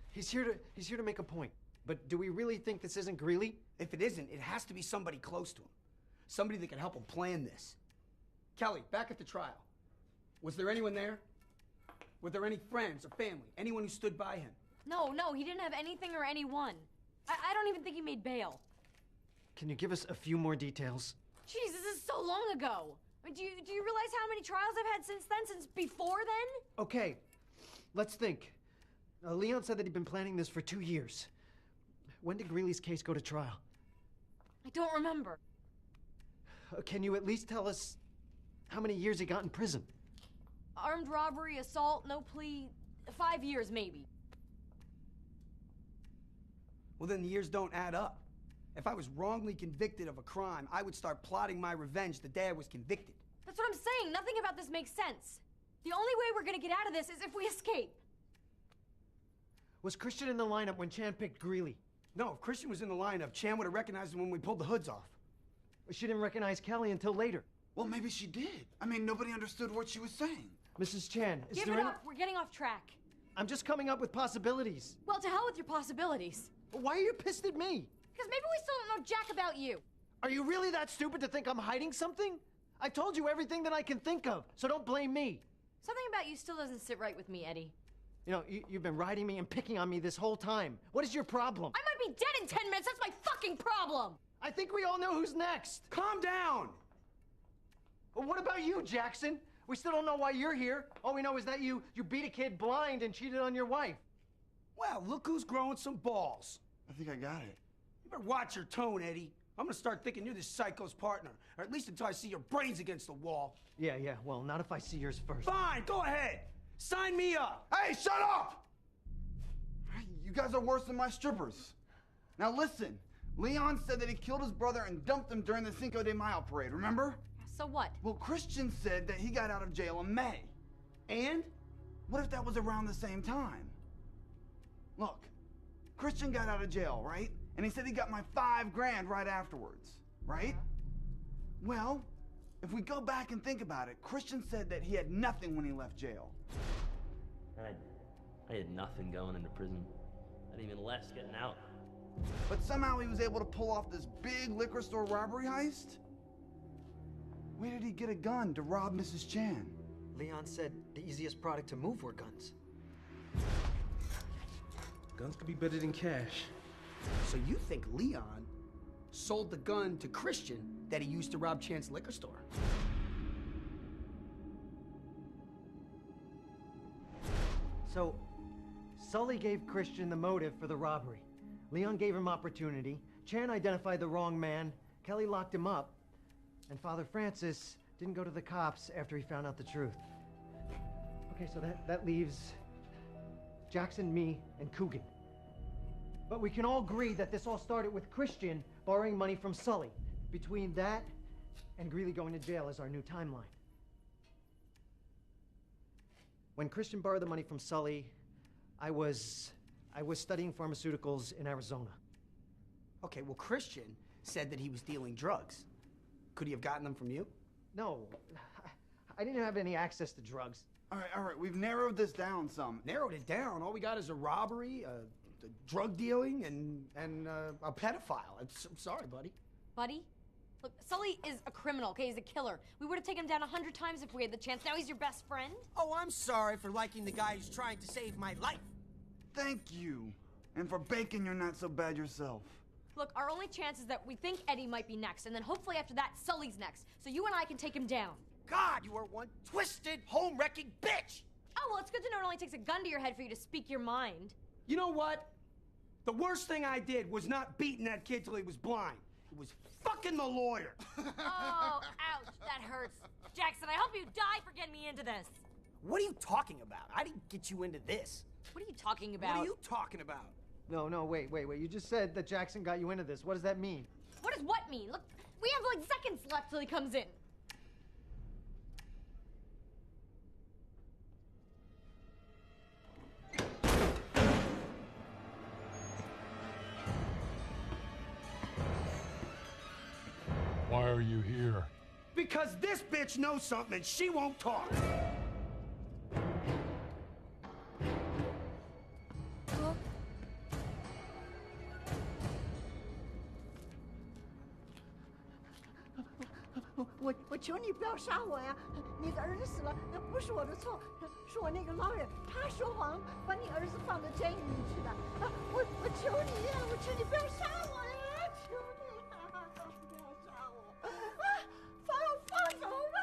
He's here to make a point. But do we really think this isn't Greeley? If it isn't, it has to be somebody close to him. Somebody that can help him plan this. Kelly, back at the trial, was there anyone there? Were there any friends or family? Anyone who stood by him? No, he didn't have anything or anyone. I don't even think he made bail. Can you give us a few more details? Jeez, this is so long ago. I mean, do you realize how many trials I've had since then, since before then? Okay, let's think. Leon said that he'd been planning this for 2 years. When did Greeley's case go to trial? I don't remember. Can you at least tell us how many years he got in prison? Armed robbery, assault, no plea, 5 years maybe. Well, then the years don't add up. If I was wrongly convicted of a crime, I would start plotting my revenge the day I was convicted. That's what I'm saying. Nothing about this makes sense. The only way we're gonna get out of this is if we escape. Was Christian in the lineup when Chan picked Greeley? No, if Christian was in the lineup, Chan would have recognized him when we pulled the hoods off. She didn't recognize Kelly until later. Well, maybe she did. I mean, nobody understood what she was saying. Mrs. Chan, is Give there it any... up. We're getting off track. I'm just coming up with possibilities. Well, to hell with your possibilities. Why are you pissed at me? Because maybe we still don't know jack about you. Are you really that stupid to think I'm hiding something? I told you everything that I can think of, so don't blame me. Something about you still doesn't sit right with me, Eddie. You know, you've been riding me and picking on me this whole time. What is your problem? I might be dead in 10 minutes. That's my fucking problem. I think we all know who's next. Calm down. Well, what about you, Jackson? We still don't know why you're here. All we know is that you beat a kid blind and cheated on your wife. Well, look who's growing some balls. I think I got it. You better watch your tone, Eddie. I'm gonna start thinking you're this psycho's partner, or at least until I see your brains against the wall. Yeah, well, not if I see yours first. Fine, go ahead. Sign me up. Hey, shut up! You guys are worse than my strippers. Now listen, Leon said that he killed his brother and dumped him during the Cinco de Mayo parade, remember? So what? Well, Christian said that he got out of jail in May. And what if that was around the same time? Look, Christian got out of jail, right? And he said he got my $5 grand right afterwards, right? Well, if we go back and think about it, Christian said that he had nothing when he left jail. I had nothing going into prison. I had even less getting out. But somehow he was able to pull off this big liquor store robbery heist? Where did he get a gun to rob Mrs. Chan? Leon said the easiest product to move were guns. Guns could be better than cash. So you think Leon sold the gun to Christian that he used to rob Chan's liquor store? So, Sully gave Christian the motive for the robbery. Leon gave him opportunity. Chan identified the wrong man. Kelly locked him up. And Father Francis didn't go to the cops after he found out the truth. Okay, so that leaves Jackson, me, and Coogan. But we can all agree that this all started with Christian borrowing money from Sully. Between that and Greeley going to jail is our new timeline. When Christian borrowed the money from Sully, I was studying pharmaceuticals in Arizona. Okay, well, Christian said that he was dealing drugs. Could he have gotten them from you? No, I didn't have any access to drugs. All right, we've narrowed this down some. Narrowed it down. All we got is a robbery, a drug dealing, and a pedophile. I'm sorry, buddy. Buddy? Look, Sully is a criminal, okay? He's a killer. We would have taken him down 100 times if we had the chance. Now he's your best friend? Oh, I'm sorry for liking the guy who's trying to save my life. Thank you. And for baking you're not so bad yourself. Look, our only chance is that we think Eddie might be next, and then hopefully after that, Sully's next. So you and I can take him down. God, you are one twisted, home-wrecking bitch! Oh, well, it's good to know it only takes a gun to your head for you to speak your mind. You know what? The worst thing I did was not beating that kid till he was blind. It was fucking the lawyer. Oh, ouch, that hurts. Jackson, I hope you die for getting me into this. What are you talking about? I didn't get you into this. What are you talking about? What are you talking about? No, wait. You just said that Jackson got you into this. What does that mean? What does what mean? Look, we have like seconds left till he comes in. Why are you here? Because this bitch knows something and she won't talk.我求你不要杀我呀！你的儿子死了，那不是我的错，是我那个 lawyer 他说谎，把你儿子放到监狱里去的。我求你呀，我求你不要杀我呀！求你啊，不要杀我！放走吧，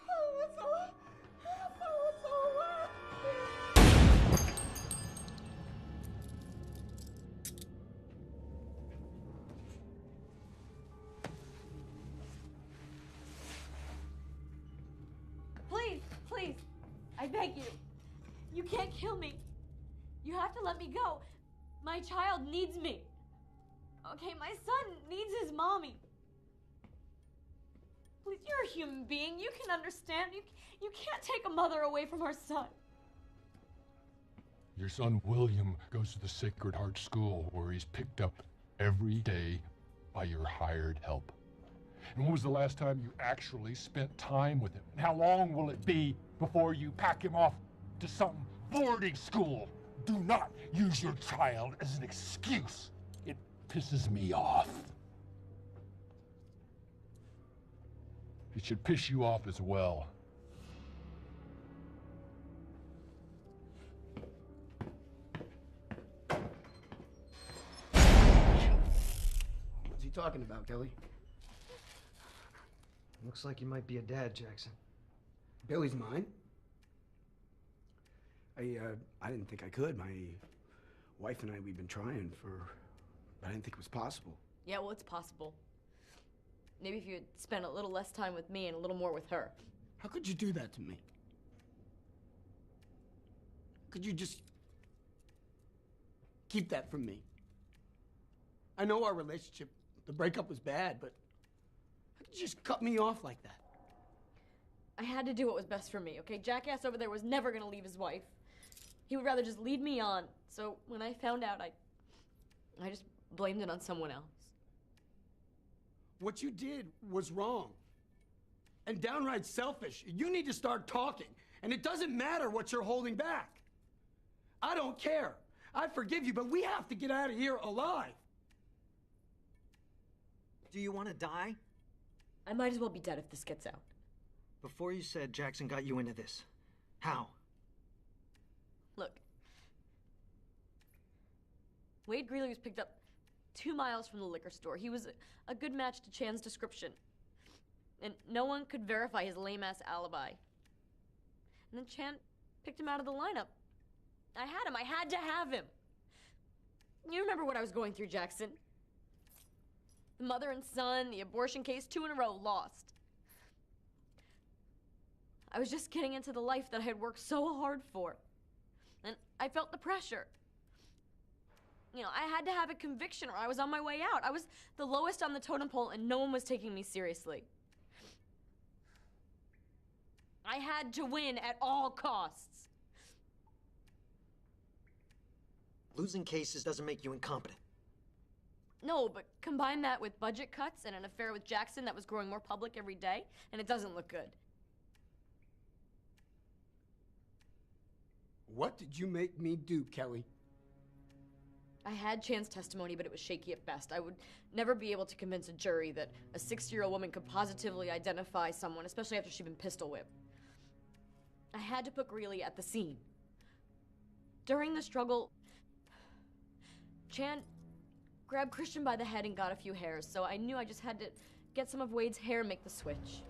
放我走，放我走吧！ Please, I beg you. You can't kill me. You have to let me go. My child needs me. Okay, my son needs his mommy. Please, you're a human being. You can understand. You can't take a mother away from her son. Your son William goes to the Sacred Heart School where he's picked up every day by your hired help. And when was the last time you actually spent time with him? And how long will it be before you pack him off to some boarding school? Do not use your child as an excuse. It pisses me off. It should piss you off as well. What's he talking about, Kelly? Looks like you might be a dad, Jackson. Billy's mine. I didn't think I could. My wife and I, we've been trying but I didn't think it was possible. Yeah, well, it's possible. Maybe if you had spent a little less time with me and a little more with her. How could you do that to me? Could you just keep that from me? I know our relationship, the breakup was bad, but how could you just cut me off like that? I had to do what was best for me, okay? Jackass over there was never gonna leave his wife. He would rather just lead me on. So when I found out, I just blamed it on someone else. What you did was wrong. And downright selfish. You need to start talking. And it doesn't matter what you're holding back. I don't care. I forgive you, but we have to get out of here alive. Do you want to die? I might as well be dead if this gets out. Before you said Jackson got you into this. How? Look. Wade Greeley was picked up 2 miles from the liquor store. He was a good match to Chan's description. And no one could verify his lame-ass alibi. And then Chan picked him out of the lineup. I had him. I had to have him. You remember what I was going through, Jackson. The mother and son, the abortion case, 2 in a row, lost. I was just getting into the life that I had worked so hard for. And I felt the pressure. You know, I had to have a conviction or I was on my way out. I was the lowest on the totem pole and no one was taking me seriously. I had to win at all costs. Losing cases doesn't make you incompetent. No, but combine that with budget cuts and an affair with Jackson that was growing more public every day, and it doesn't look good. What did you make me do, Kelly? I had Chan's testimony, but it was shaky at best. I would never be able to convince a jury that a 60-year-old woman could positively identify someone, especially after she'd been pistol whipped. I had to put Greeley at the scene. During the struggle, Chan grabbed Christian by the head and got a few hairs, so I knew I just had to get some of Wade's hair and make the switch.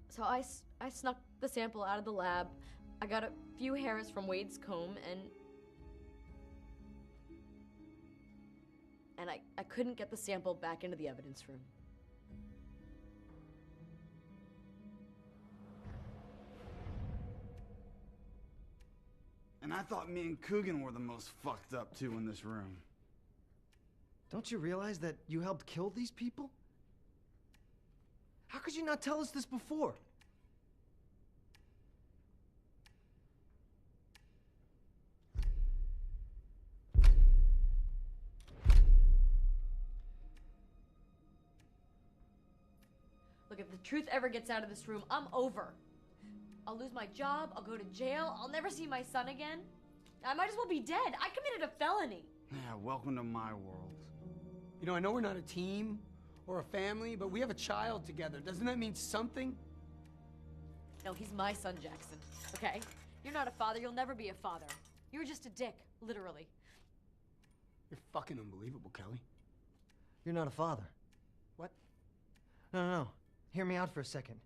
So I snuck the sample out of the lab. I got a few hairs from Wade's comb, and I couldn't get the sample back into the evidence room. And I thought me and Coogan were the most fucked up two in this room. Don't you realize that you helped kill these people? How could you not tell us this before? Look, if the truth ever gets out of this room, I'm over. I'll lose my job, I'll go to jail, I'll never see my son again. I might as well be dead. I committed a felony. Yeah, welcome to my world. You know, I know we're not a team or a family, but we have a child together. Doesn't that mean something? No, he's my son, Jackson, okay? You're not a father, you'll never be a father. You're just a dick, literally. You're fucking unbelievable, Kelly. You're not a father. What? No. Hear me out for a second.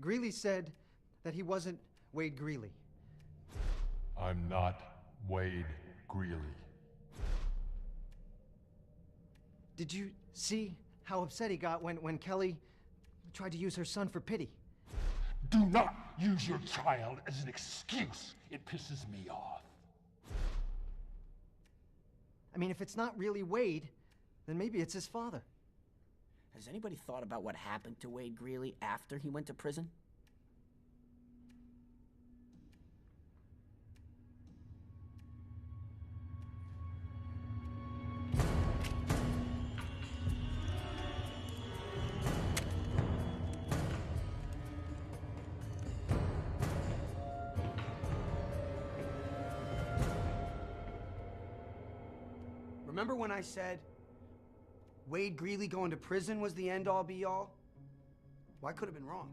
Greeley said that he wasn't Wade Greeley. I'm not Wade Greeley. Did you see how upset he got when Kelly tried to use her son for pity? Do not use your child as an excuse. It pisses me off. I mean, if it's not really Wade, then maybe it's his father. Has anybody thought about what happened to Wade Greeley after he went to prison? Remember when I said Wade Greeley going to prison was the end-all be-all? Well, I could have been wrong.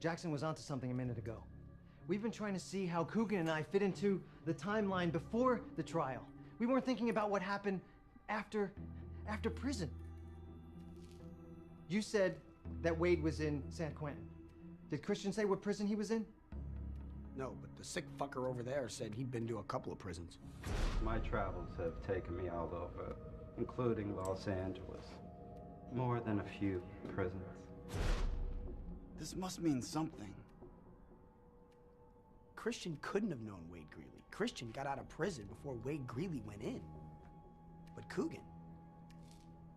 Jackson was onto something a minute ago. We've been trying to see how Coogan and I fit into the timeline before the trial. We weren't thinking about what happened after prison. You said that Wade was in San Quentin. Did Christian say what prison he was in? No, but the sick fucker over there said he'd been to a couple of prisons. My travels have taken me all over, including Los Angeles. More than a few prisons. This must mean something. Christian couldn't have known Wade Greeley. Christian got out of prison before Wade Greeley went in. But Coogan,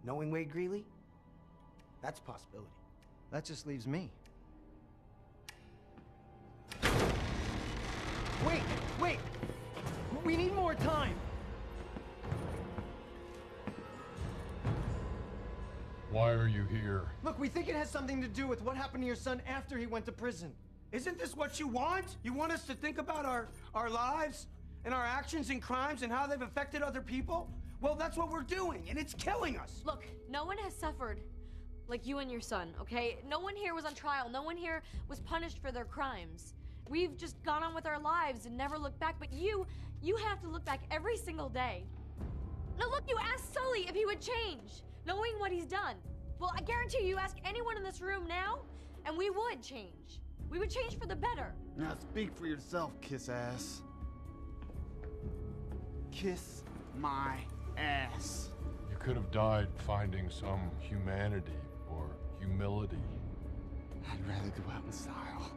knowing Wade Greeley, that's a possibility. That just leaves me. Wait! We need more time! Why are you here? Look, we think it has something to do with what happened to your son after he went to prison. Isn't this what you want? You want us to think about our lives and our actions and crimes and how they've affected other people? Well, that's what we're doing, and it's killing us. Look, no one has suffered like you and your son, okay? No one here was on trial. No one here was punished for their crimes. We've just gone on with our lives and never looked back, but you have to look back every single day. Now look, you asked Sully if he would change, knowing what he's done. Well, I guarantee you ask anyone in this room now, and we would change. We would change for the better. Now speak for yourself, kiss ass. Kiss my ass. You could have died finding some humanity or humility. I'd rather go out in style.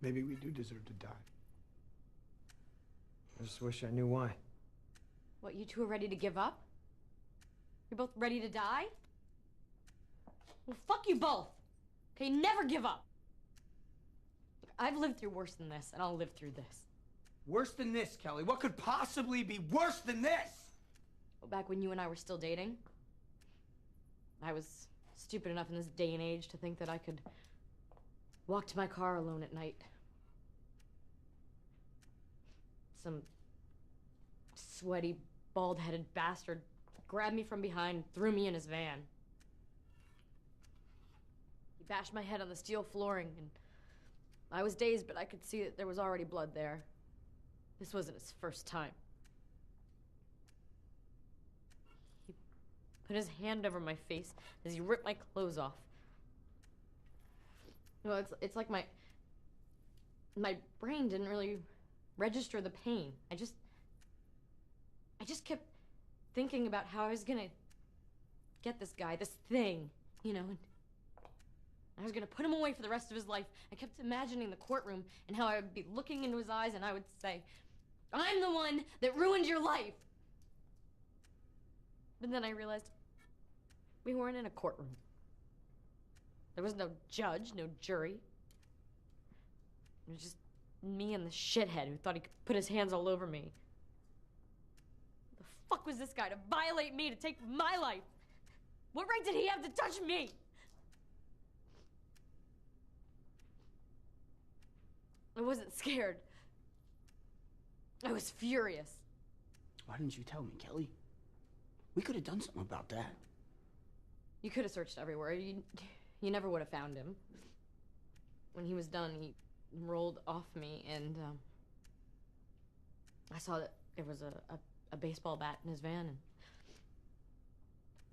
Maybe we do deserve to die. I just wish I knew why. What, you two are ready to give up? You're both ready to die? Well, fuck you both. Okay, never give up. I've lived through worse than this, and I'll live through this. Worse than this, Kelly? What could possibly be worse than this? Well, back when you and I were still dating, I was stupid enough in this day and age to think that I could walk to my car alone at night. Some sweaty, bald-headed bastard grabbed me from behind and threw me in his van. He bashed my head on the steel flooring, and I was dazed, but I could see that there was already blood there. This wasn't his first time. He put his hand over my face as he ripped my clothes off. Well, it's like my brain didn't really register the pain. I just kept thinking about how I was gonna get this guy, this thing, you know, and I was gonna put him away for the rest of his life. I kept imagining the courtroom and how I would be looking into his eyes and I would say, "I'm the one that ruined your life." But then I realized we weren't in a courtroom. There was no judge, no jury. It was just me and the shithead who thought he could put his hands all over me. The fuck was this guy to violate me, to take my life? What right did he have to touch me? I wasn't scared. I was furious. Why didn't you tell me, Kelly? We could have done something about that. You could have searched everywhere. You never would have found him. When he was done, he rolled off me, and I saw that there was a baseball bat in his van, and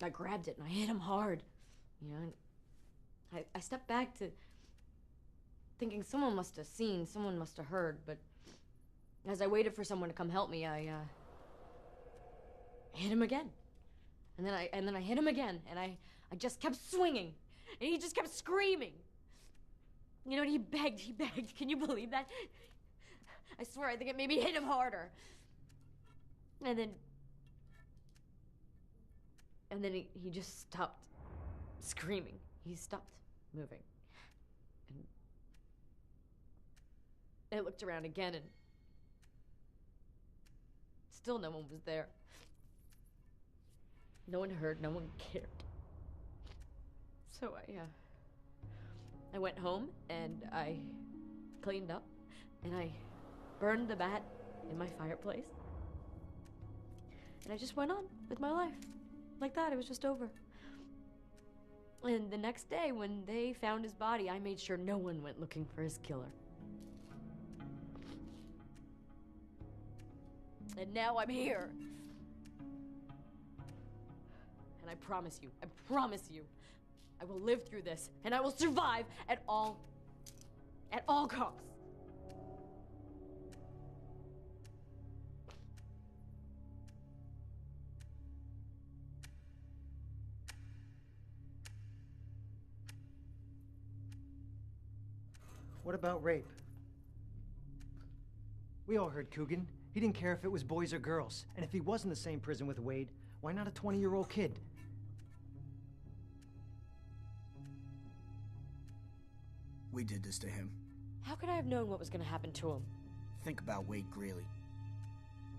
I grabbed it and I hit him hard. You know, and I stepped back to thinking someone must have seen, someone must have heard, but as I waited for someone to come help me, I hit him again. And then I hit him again, and I just kept swinging, and he just kept screaming. You know, and he begged. Can you believe that? I swear, I think it made me hit him harder. And then he just stopped screaming. He stopped moving. And I looked around again, and still no one was there. No one heard, no one cared. So I went home, and I cleaned up, and I burned the bat in my fireplace. And I just went on with my life. Like that, it was just over. And the next day, when they found his body, I made sure no one went looking for his killer. And now I'm here. And I promise you, I will live through this, and I will survive at all costs. What about rape? We all heard Coogan. He didn't care if it was boys or girls. And if he was in the same prison with Wade, why not a 20-year-old kid? We did this to him. How could I have known what was going to happen to him? Think about Wade Greeley.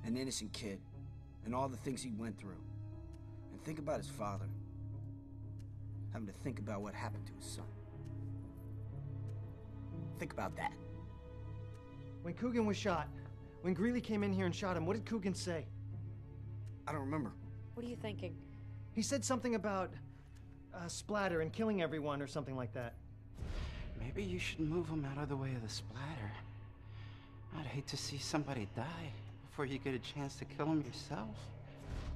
An innocent kid. And all the things he went through. And think about his father. Having to think about what happened to his son. Think about that. When Coogan was shot, when Greeley came in here and shot him, what did Coogan say? I don't remember. What are you thinking? He said something about splatter and killing everyone or something like that. Maybe you should move him out of the way of the splatter. I'd hate to see somebody die before you get a chance to kill him yourself.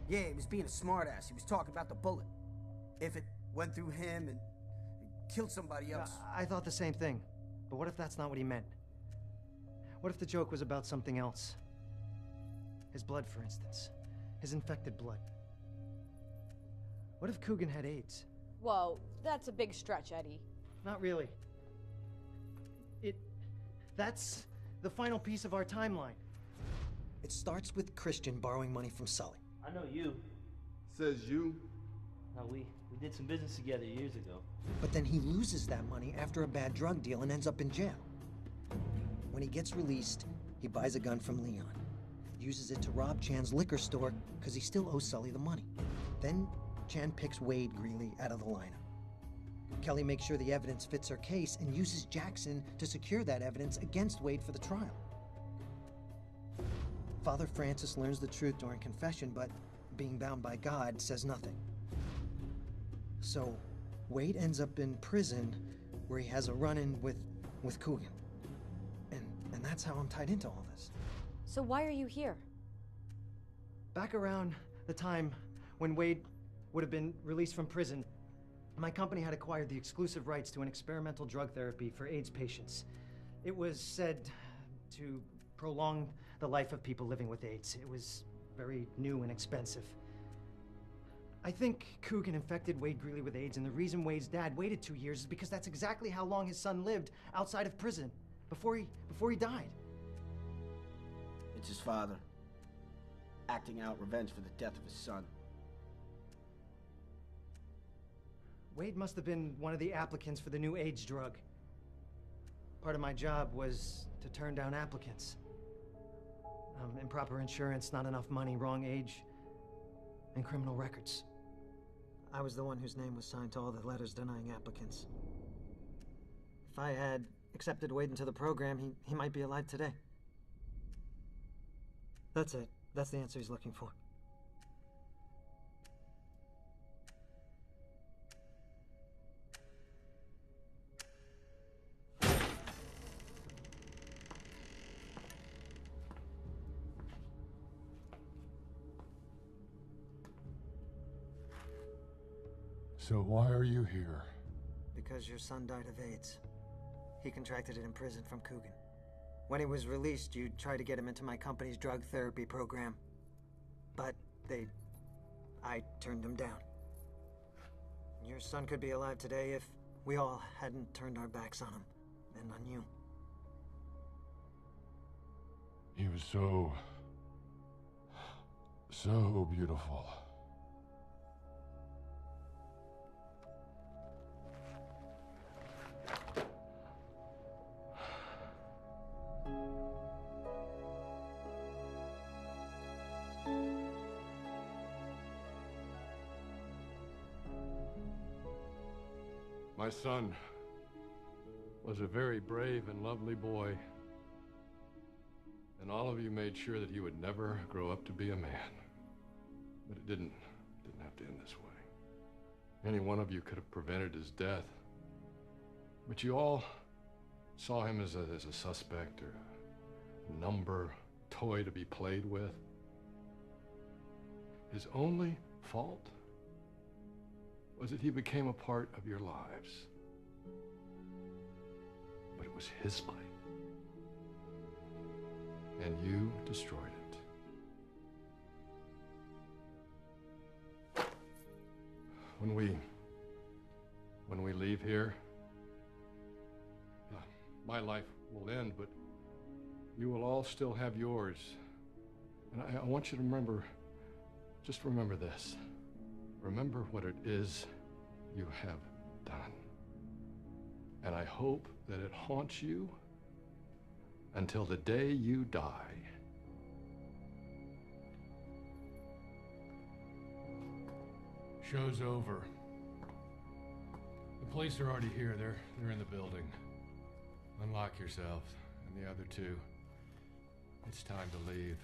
Yeah, he was being a smartass. He was talking about the bullet. If it went through him and killed somebody else. I thought the same thing. But what if that's not what he meant? What if the joke was about something else? His blood, for instance. His infected blood. What if Coogan had AIDS? Whoa, that's a big stretch, Eddie. Not really. That's the final piece of our timeline. It starts with Christian borrowing money from Sully. I know you. Says you. No, we did some business together years ago. But then he loses that money after a bad drug deal and ends up in jail. When he gets released, he buys a gun from Leon. Uses it to rob Chan's liquor store because he still owes Sully the money. Then Chan picks Wade Greeley out of the lineup. Kelly makes sure the evidence fits her case and uses Jackson to secure that evidence against Wade for the trial. Father Francis learns the truth during confession, but being bound by God, says nothing. So Wade ends up in prison where he has a run-in with Coogan. And that's how I'm tied into all this. So why are you here? Back around the time when Wade would have been released from prison, my company had acquired the exclusive rights to an experimental drug therapy for AIDS patients. It was said to prolong the life of people living with AIDS. It was very new and expensive. I think Coogan infected Wade Greeley with AIDS, and the reason Wade's dad waited 2 years is because that's exactly how long his son lived outside of prison, before he died. It's his father, acting out revenge for the death of his son. Wade must have been one of the applicants for the new AIDS drug. Part of my job was to turn down applicants. Improper insurance, not enough money, wrong age, and criminal records. I was the one whose name was signed to all the letters denying applicants. If I had accepted Wade into the program, he might be alive today. That's it. That's the answer he's looking for. So why are you here? Because your son died of AIDS. He contracted it in prison from Coogan. When he was released, you tried to get him into my company's drug therapy program. But I turned him down. Your son could be alive today if we all hadn't turned our backs on him and on you. He was so beautiful. My son was a very brave and lovely boy, and all of you made sure that he would never grow up to be a man. But it didn't have to end this way. Any one of you could have prevented his death, but you all saw him as a suspect or a number, toy to be played with. His only fault was that he became a part of your lives. But it was his life. And you destroyed it. When we leave here, my life will end, but you will all still have yours. And I want you to remember, just remember this. Remember what it is you have done. And I hope that it haunts you until the day you die. Show's over. The police are already here. They're in the building. Unlock yourself and the other two. It's time to leave.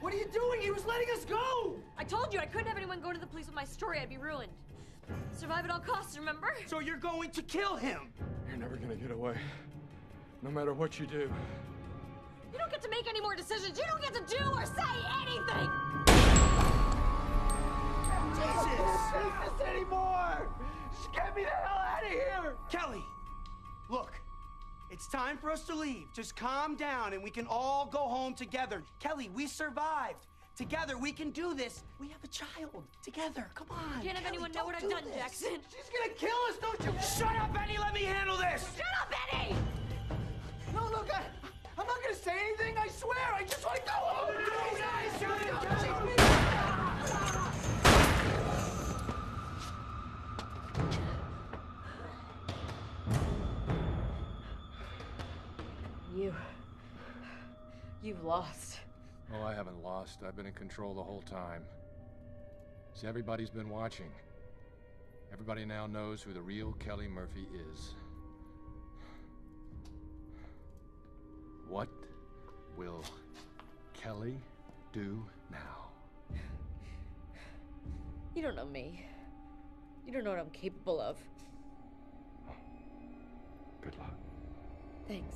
What are you doing? He was letting us go! I told you I couldn't have anyone go to the police with my story. I'd be ruined. Survive at all costs, remember? So you're going to kill him? You're never gonna get away. No matter what you do. You don't get to make any more decisions. You don't get to do or say anything! Jesus! This anymore! Just get me the hell out of here! Kelly, look. It's time for us to leave. Just calm down and we can all go home together. Kelly, we survived. Together, we can do this. We have a child. Together, come on. You can't have Kelly, anyone know what I've done, this. Jackson. She's gonna kill us, don't you? Shut up, Eddie. Let me handle this. Shut up, Eddie! No, look, I'm not gonna say anything. I swear. I just want to go home. You've lost. Oh, I haven't lost. I've been in control the whole time. See, everybody's been watching. Everybody now knows who the real Kelly Murphy is. What will Kelly do now? You don't know me. You don't know what I'm capable of. Good luck. Thanks.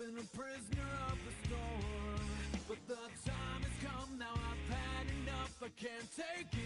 been a prisoner of the storm, but the time has come now. I've had enough. I can't take it